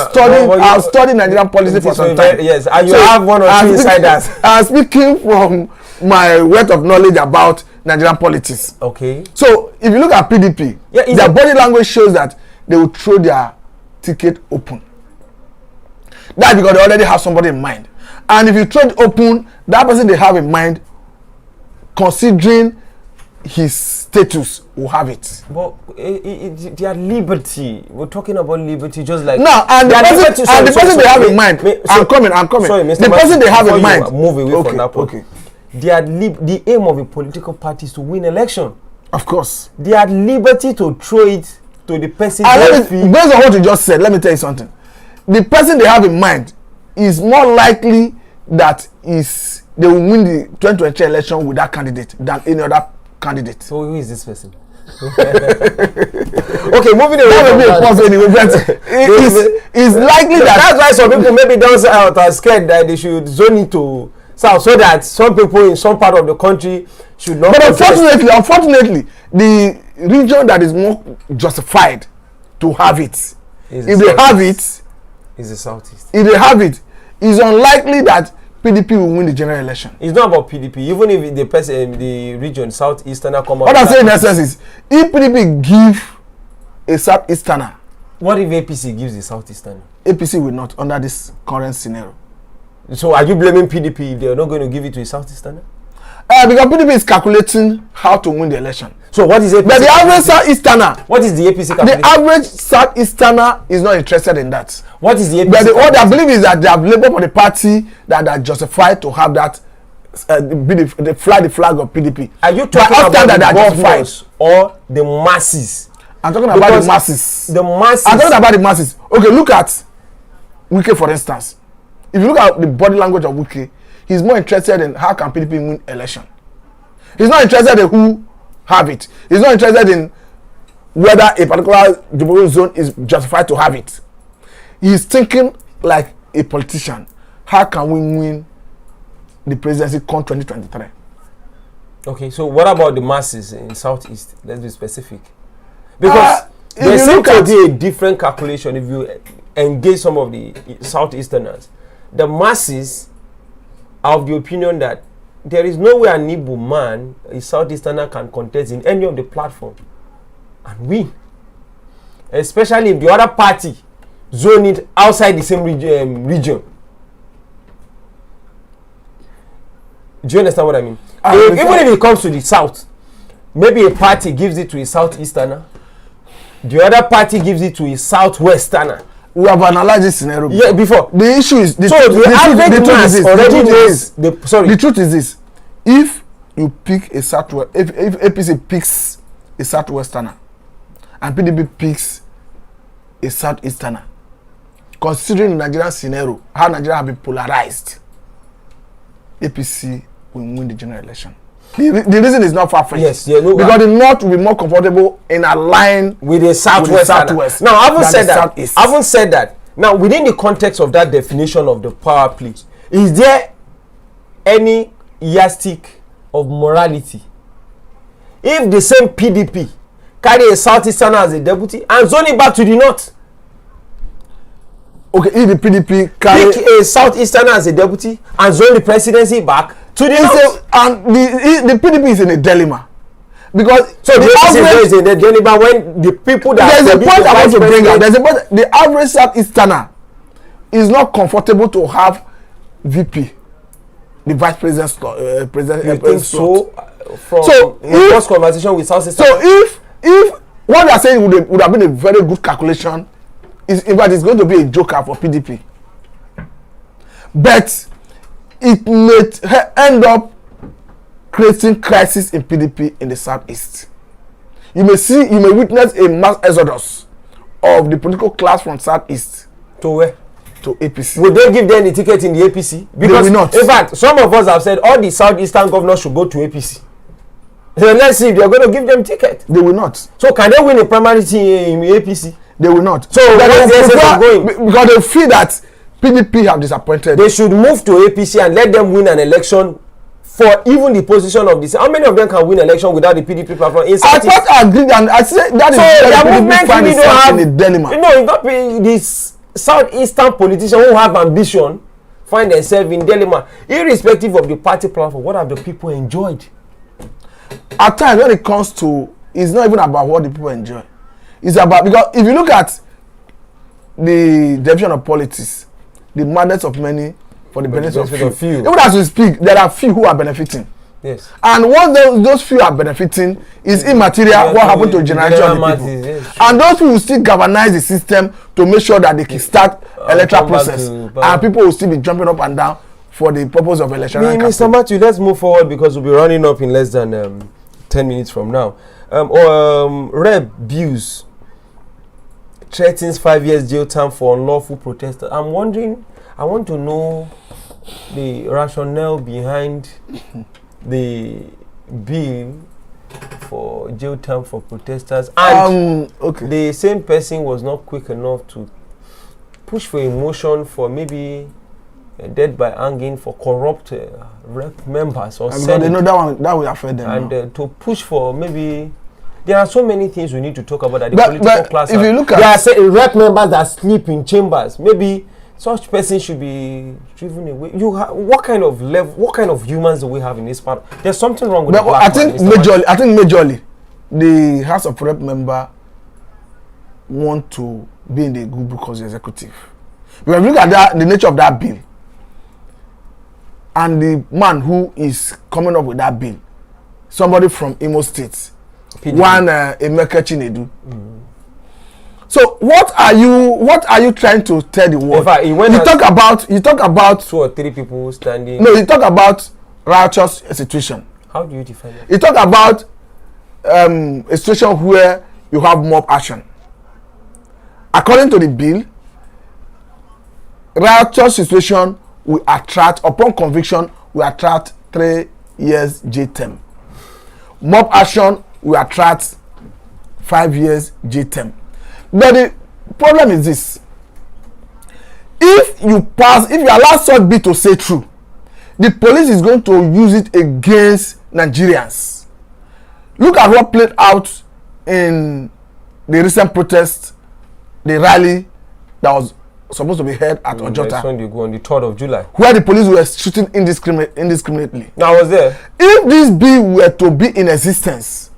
studied Nigerian policy for some time. Yes, and you have one or two insiders. I'm speaking from my wealth of knowledge about Nigerian politics. Okay. So if you look at PDP, their body language shows that they will throw their ticket open. That's because they already have somebody in mind. And if you throw it open, that person they have in mind, considering his status, will have it. But their liberty, we're talking about liberty just like... No, and the person they have in mind, I'm coming. Sorry, Mr. The person they have in mind... Move away from that point. Okay. The aim of a political party is to win election. Of course. They had liberty to throw it to the person. Based on what you just said, let me tell you something. The person they have in mind is more likely that they will win the 2023 election with that candidate than any other candidate. So who is this person? Okay, moving away. That will be a pause anyway, but it's likely that's why some people maybe don't are scared that they should zone it to South, so that some people in some part of the country should not. But unfortunately, the region that is more justified to have it, if they have it, is the Southeast. If they have it, it's unlikely that PDP will win the general election. It's not about PDP. Even if the person, the region Southeasterner come out. What I'm saying in essence is, if PDP give a Southeasterner, what if APC gives the Southeasterner? APC will not under this current scenario. So are you blaming PDP if they are not going to give it to a Southeasterner? Because PDP is calculating how to win the election. So what is APC? But the average Southeasterner. What is the APC calculation? The average Southeasterner is not interested in that. What is the APC? But what they believe is that they have labor for the party that are justified to have that they fly the flag of PDP. Are you talking about the governors or the masses? I'm talking about the masses. The masses. I'm talking about the masses. Okay, look at Wike for instance. If you look at the body language of Wike, he's more interested in how can PDP win election. He's not interested in who have it. He's not interested in whether a particular demographic zone is justified to have it. He's thinking like a politician. How can we win the presidency come 2023? Okay, so what about the masses in Southeast? Let's be specific. Because there seems to be a different calculation if you engage some of the Southeasterners. The masses are of the opinion that there is no way an Igbo man, a Southeasterner, can contest in any of the platform and win. Especially if the other party zone it outside the same region. Do you understand what I mean? Even if it comes to the south, maybe a party gives it to a southeasterner, the other party gives it to a southwesterner. We have analyzed this scenario. Yeah, before. The issue is The truth is this. If you pick a southwest, if APC picks a southwesterner and PDP picks a southeasterner, considering the Nigerian scenario, how Nigeria has been polarized, APC will win the general election. The reason is not far-fetched. Yes, because the North will be more comfortable in align with the Southwest. Now, I haven't said that. Now, within the context of that definition of the power play, is there any yardstick of morality? If the same PDP carry a Southeasterner as a deputy and zone it back to the North, okay, if the PDP carry pick a Southeasterner as a deputy and zone the presidency back to the North, and the PDP is in a dilemma because so the average is in a dilemma when the people that there's a point I want to bring out. There's a point. The average Southeasterner is not comfortable to have VP, the vice president. So in first conversation with Southeastern. So if what they are saying would have been a very good calculation, is in fact it's going to be a joker for PDP, but it may end up creating crisis in PDP in the southeast. You may witness a mass exodus of the political class from southeast to where? To APC. Would they give them the ticket in the APC? Because they will not. In fact, some of us have said all the southeastern governors should go to APC. So let's see if they're going to give them ticket. They will not. So can they win a primary in APC? They will not. So where's the essence of going? Because they feel that PDP have disappointed. They should move to APC and let them win an election for even the position of this. How many of them can win election without the PDP platform? I thought I agreed, and I said that so is their movement really don't have in a dilemma. No, it's not this southeastern politicians who have ambition find themselves in dilemma, irrespective of the party platform. What have the people enjoyed? At times, when it comes to, it's not even about what the people enjoy. It's about, because if you look at the division of politics, the madness of many for the benefit of few. Even as we speak, there are few who are benefiting. Yes. And once those few are benefiting, it's immaterial what happened to a generation of the people. Yes, and those people will still galvanize the system to make sure that they can start electoral process. And people will still be jumping up and down for the purpose of election. Mr. Matthew, let's move forward because we'll be running up in less than 10 minutes from now. Reb Buse threatens 5 years jail term for unlawful protesters. I'm wondering, I want to know the rationale behind the bill for jail term for protesters, and okay, the same person was not quick enough to push for a motion for maybe death by hanging for corrupt rep members or senate. They know that will affect them. And to push for maybe. There are so many things we need to talk about that the political class. If you look at, there are rep members that sleep in chambers. Maybe such person should be driven away. What kind of level? What kind of humans do we have in this part? There's something wrong with the black I think majorly, the House of Rep member want to be in the good because the executive. Because if you look at the nature of that bill, and the man who is coming up with that bill, somebody from Imo State, one Emeka Chinedu. So what are you trying to tell the world? You talk about 2 or 3 people standing. No, you talk about righteous situation. How do you define it? You talk about a situation where you have mob action. According to the bill, righteous situation will attract, upon conviction, will attract 3 years jail term. Mob action will attract 5 years jail term. But the problem is this: if you allow such bill to say true, the police is going to use it against Nigerians. Look at what played out in the recent protest, the rally that was supposed to be held at Ojota. When you go on the 3rd of July, where the police were shooting indiscriminately. I was there. If this bill were to be in existence,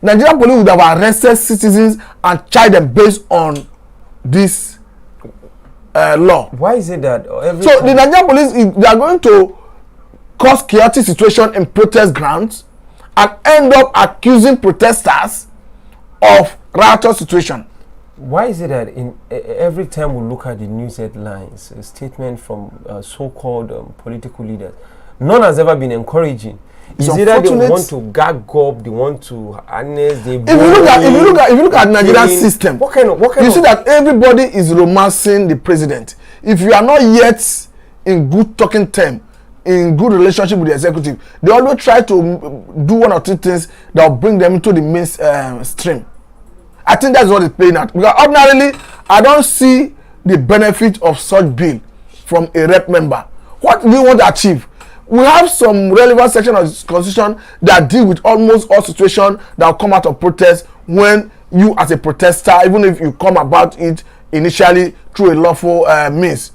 Nigerian police would have arrested citizens and charged them based on this law. Why is it that the Nigerian police, they are going to cause chaotic situation in protest grounds and end up accusing protesters of riotous situation. Why is it that in every time we look at the news headlines, a statement from so-called political leaders, none has ever been encouraging? Is it that they want to gag up, they want to harness, if you look at Nigerian system, what kind you see that everybody is romancing the president. If you are not yet in good talking term, in good relationship with the executive, they always try to do one or two things that will bring them into the mainstream. I think that's what it's playing at. Because ordinarily, I don't see the benefit of such bill from a rep member. What do you want to achieve? We have some relevant section of the constitution that deal with almost all situations that will come out of protest when you as a protester, even if you come about it initially through a lawful means.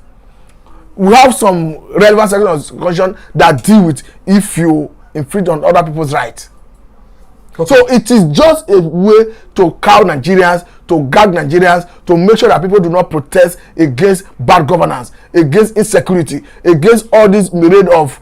We have some relevant section of the constitution that deal with if you infringe on other people's rights. Okay. So it is just a way to cow Nigerians, to gag Nigerians, to make sure that people do not protest against bad governance, against insecurity, against all this myriad of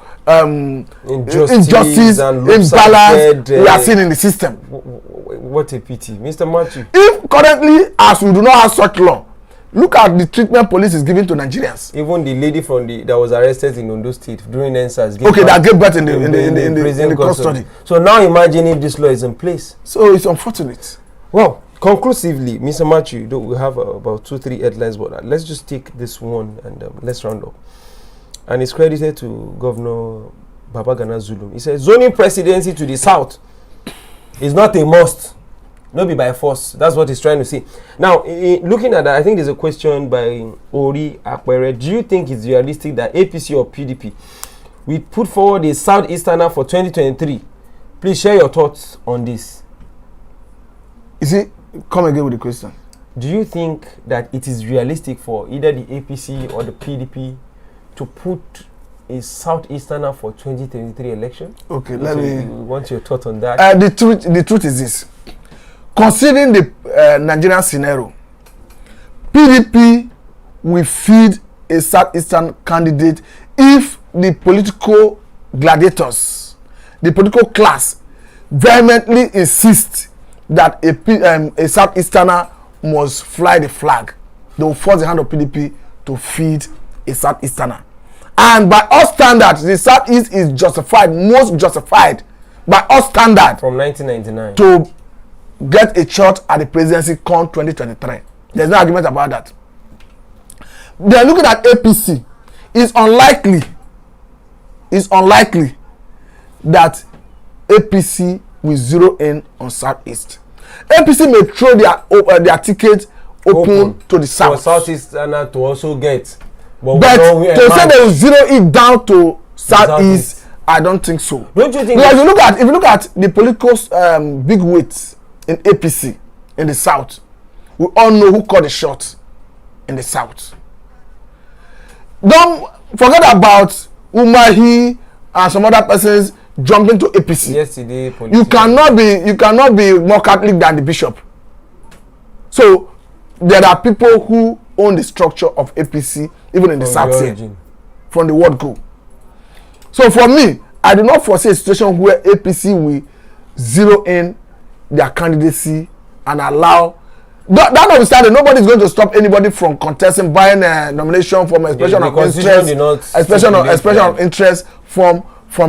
injustice, imbalance we are seeing in the system. What a pity. Mr. Magu. If currently, as we do not have such law, look at the treatment police is giving to Nigerians. Even the lady from that was arrested in Ondo State during NSAS. That gave birth in the custody. So now imagine if this law is in place. So it's unfortunate. Well, conclusively, Mr. Magu, we have about 2-3 headlines, but let's just take this one and let's round up. And it's credited to Governor Babagana Zulum. He says zoning presidency to the south is not a must. Not be by force. That's what he's trying to say. Now, looking at that, I think there's a question by Ori Akwere. Do you think it's realistic that APC or PDP we put forward a Southeasterner for 2023? Please share your thoughts on this. Is it? Come again with the question. Do you think that it is realistic for either the APC or the PDP to put a Southeasterner for 2023 election? Okay, let me. Want your thought on that? The truth is this. Considering the Nigerian scenario, PDP will feed a Southeastern candidate if the political gladiators, the political class, vehemently insist that a Southeasterner must fly the flag. They will force the hand of PDP to feed a Southeasterner. And by all standards, the Southeast is justified, most justified by all standards. From 1999. To get a shot at the presidency come 2023. There's no argument about that. They're looking at APC. It's unlikely that APC will zero in on Southeast. APC may throw their ticket open to the south. For Southeast to also get. But to say they will zero it down to Southeast, I don't think so. Don't you think? Because if you look at the political big weights in APC in the south, we all know who called the shot in the south. Don't forget about Umahi and some other persons jumping to APC. Yesterday, you cannot be more Catholic than the bishop. So there are people who own the structure of APC even in the south here, from the word go. So for me, I do not foresee a situation where APC will zero in their candidacy and allow that notwithstanding, nobody is going to stop anybody from contesting, buying a nomination from expression of interest from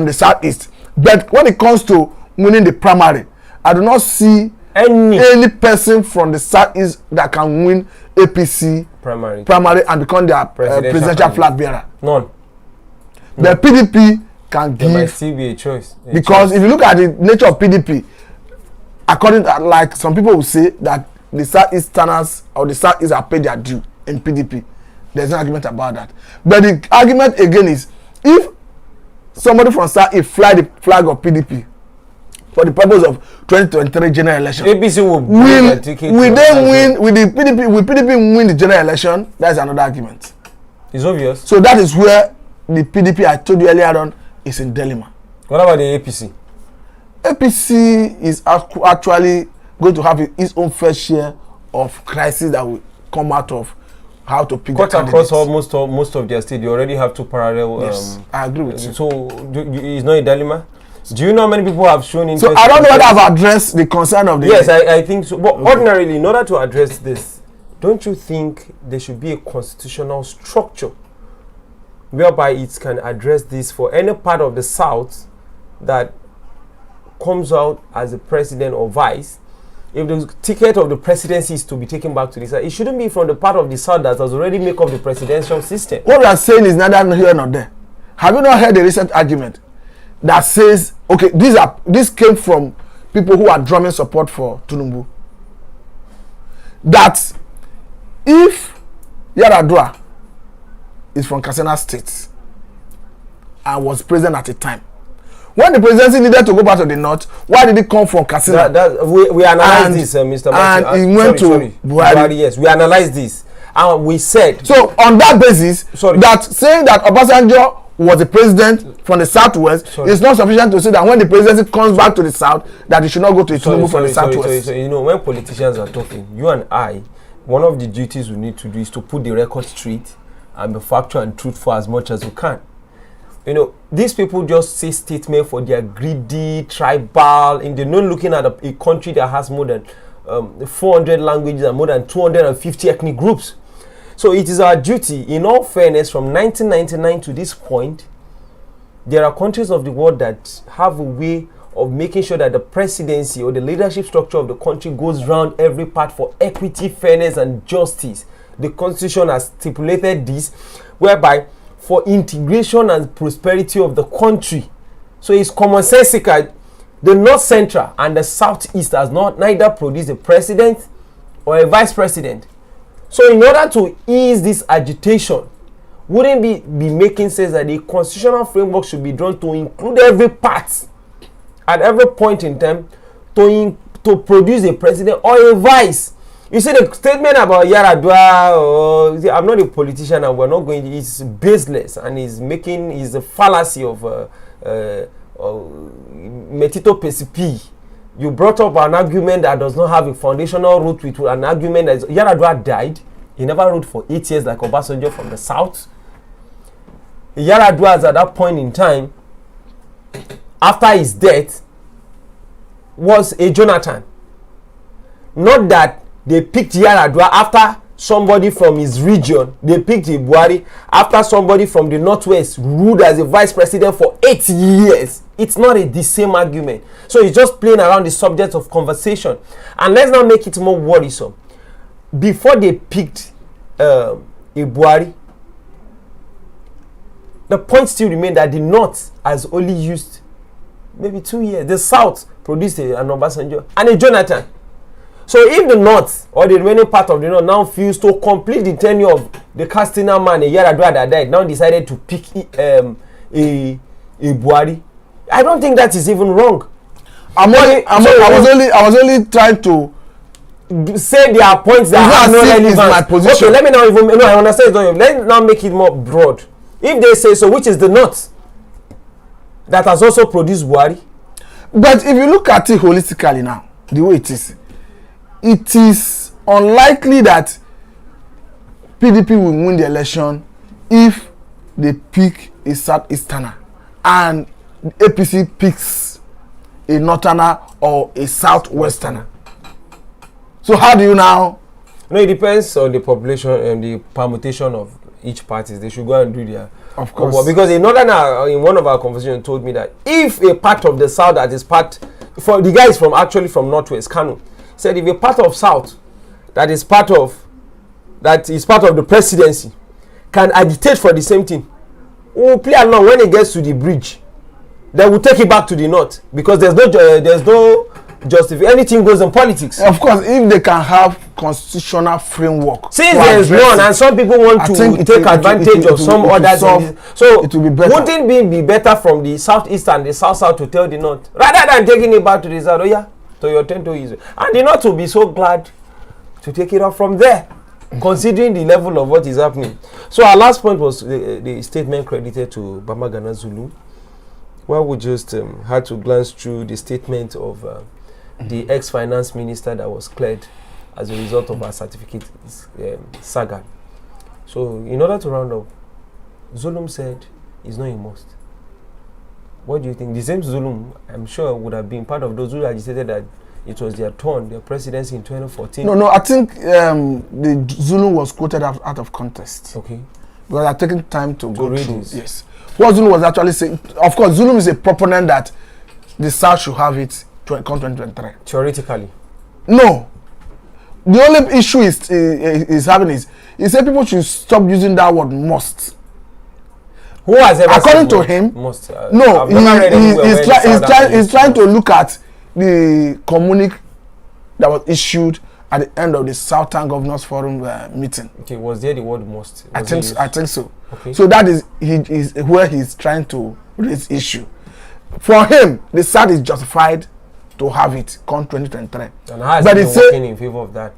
the southeast. But when it comes to winning the primary, I do not see any person from the southeast that can win APC primary and become their presidential flag bearer. None. The PDP can give. There might still be a choice. Because if you look at the nature of PDP, according to, like some people will say that the Southeasterners or the Southeast are paid their due in PDP. There's no argument about that. But the argument again is if somebody from Southeast fly the flag of PDP for the purpose of 2023 general election, APC will PDP win the general election? That's another argument. It's obvious. So that is where the PDP I told you earlier on is in dilemma. What about the APC? APC is actually going to have its own fair share of crisis that will come out of how to pick cut the across candidates. most of their state. They already have two parallel. Yes, I agree with you. So it's not a dilemma. Do you know how many people have shown interest? So I don't know whether I've addressed the concern of the. Yes, I think so. But ordinarily, in order to address this, don't you think there should be a constitutional structure whereby it can address this for any part of the South that comes out as a president or vice? If the ticket of the presidency is to be taken back to the South, it shouldn't be from the part of the South that has already made up the presidential system. What we are saying is neither here nor there. Have you not heard the recent argument that says, okay, this came from people who are drumming support for Tinubu, that if Yar'Adua is from Katsina State and was president at a time, when the presidency needed to go back to the north, why did it come from Katsina? We analyzed this, Mr. Martin. And he went to Buhari. Yes, we analyzed this, and we said. So on that basis, that saying that Obasanjo was the president from the southwest is not sufficient to say that when the presidency comes back to the south, that he should not go to Tinubu from the southwest. So you know, when politicians are talking, you and I, one of the duties we need to do is to put the record straight and be factual and truthful as much as we can. You know, these people just say statements for their greedy, tribal, and they're not looking at a country that has more than 400 languages and more than 250 ethnic groups. So it is our duty, in all fairness, from 1999 to this point, there are countries of the world that have a way of making sure that the presidency or the leadership structure of the country goes round every part for equity, fairness, and justice. The Constitution has stipulated this, whereby for integration and prosperity of the country. So it's commonsensical. The North Central and the Southeast has neither produced a president or a vice president. So in order to ease this agitation, wouldn't be making sense that the constitutional framework should be drawn to include every part at every point in time to produce a president or a vice? You see, the statement about Yar'Adua, I'm not a politician and we're not going to, it's baseless and is a fallacy of Metito Pesipi. You brought up an argument that does not have a foundational root with an argument that Yar'Adua died. He never ruled for 8 years like Obasanjo from the south. Yar'Adua, at that point in time, after his death, was a Jonathan. Not that they picked Yar'Adua after somebody from his region. They picked Buhari after somebody from the northwest ruled as a vice president for 8 years. It's not the same argument. So it's just playing around the subject of conversation. And let's not make it more worrisome. Before they picked Buhari, the point still remained that the North has only used maybe 2 years. The South produced an Obasanjo and a Jonathan. So if the North or the remaining part of the North now feels to complete the tenure of the Katsina man, a Yar'Adua that died, now decided to pick a Buhari, I don't think that is even wrong. I was only trying to say there are points that are not relevant. My position. Okay, let me not even. No, I understand. Let's now make it more broad. If they say so, which is the North that has also produced Buhari? But if you look at it holistically now, the way it is unlikely that PDP will win the election if they pick a Southeasterner and APC picks a Northerner or a Southwesterner. So how do you now? No, it depends on the population and the permutation of each party. They should go and do their. Of course. Because a Northerner in one of our conversations told me that if a part of the South that is part, for the guy is from actually from Northwest Kano, said if a part of South that is part of the presidency can agitate for the same thing, we'll play along when it gets to the bridge. Then we'll take it back to the North because there's no justification. Anything goes in politics. Of course, if they can have constitutional framework. Since there is none, and some people want to take advantage of some others. So it will be better. Wouldn't it be better from the Southeast and the South to tell the North, rather than taking it back to the South, to your tent to Israel, and the North will be so glad to take it off from there, considering the level of what is happening. So our last point was the statement credited to Bamagana Zulu, where we just had to glance through the statement of the ex-finance minister that was cleared as a result of our certificate saga. So, in order to round up, Zulum said it's not a must. What do you think? The same Zulum, I'm sure, would have been part of those who agitated that it was their turn, their presidency in 2014. No, I think the Zulum was quoted out of context. Okay. Because I've taken time to go read through. this. Yes. What Zulum was actually saying, of course, Zulum is a proponent that the South should have it come 2023. Theoretically. No. The only issue is having is, he said people should stop using that word must. Who has ever According said to him, must? No, he's trying to look at the communique that was issued at the end of the Southern Governors Forum meeting. Okay, was there the word must? I think so. Okay. So that is where he's trying to raise issue. For him, the South is justified to have it come 2023. And how has But he he been say- working in favor of that?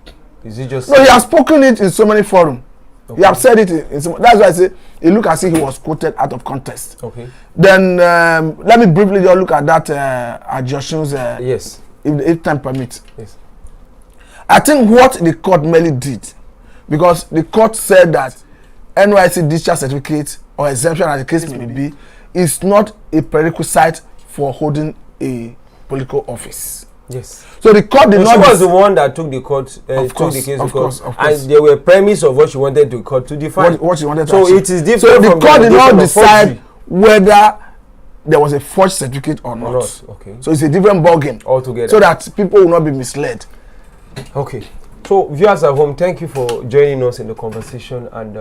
Is it just... No, he has spoken it in so many forums. Okay. He has said it in so, that's why I say it look as if he was quoted out of context. Okay. Then let me briefly just look at that adjustments Yes. if time permits. Yes. I think what the court merely did, because the court said that NYC discharge certificate or exemption as the case may be is not a prerequisite for holding a political office. Yes. So the court did She not. was the one that took the court, took course, the case of to court, course, of course. and there were premise of what she wanted the court to define. What she wanted to so achieve. it is different. So the from court did not allegation of decide forgery whether there was a forged certificate or or not. not. Okay. So it's a different ballgame Altogether. so that people will not be misled. Okay. So viewers at home, thank you for joining us in the conversation, and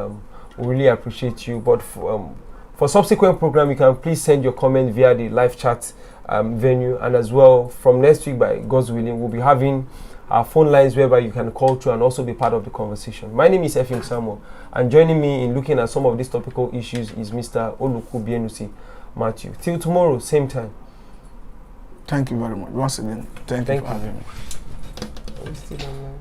we really appreciate you. But for subsequent program, you can please send your comment via the live chat venue, and as well from next week, by God's willing, we'll be having our phone lines whereby you can call through and also be part of the conversation. My name is Efim Samuel, and joining me in looking at some of these topical issues is Mr. Oluku Bienusi Matthew. Till tomorrow, same time. Thank you very much. Once again, thank you for having me. Are we still online?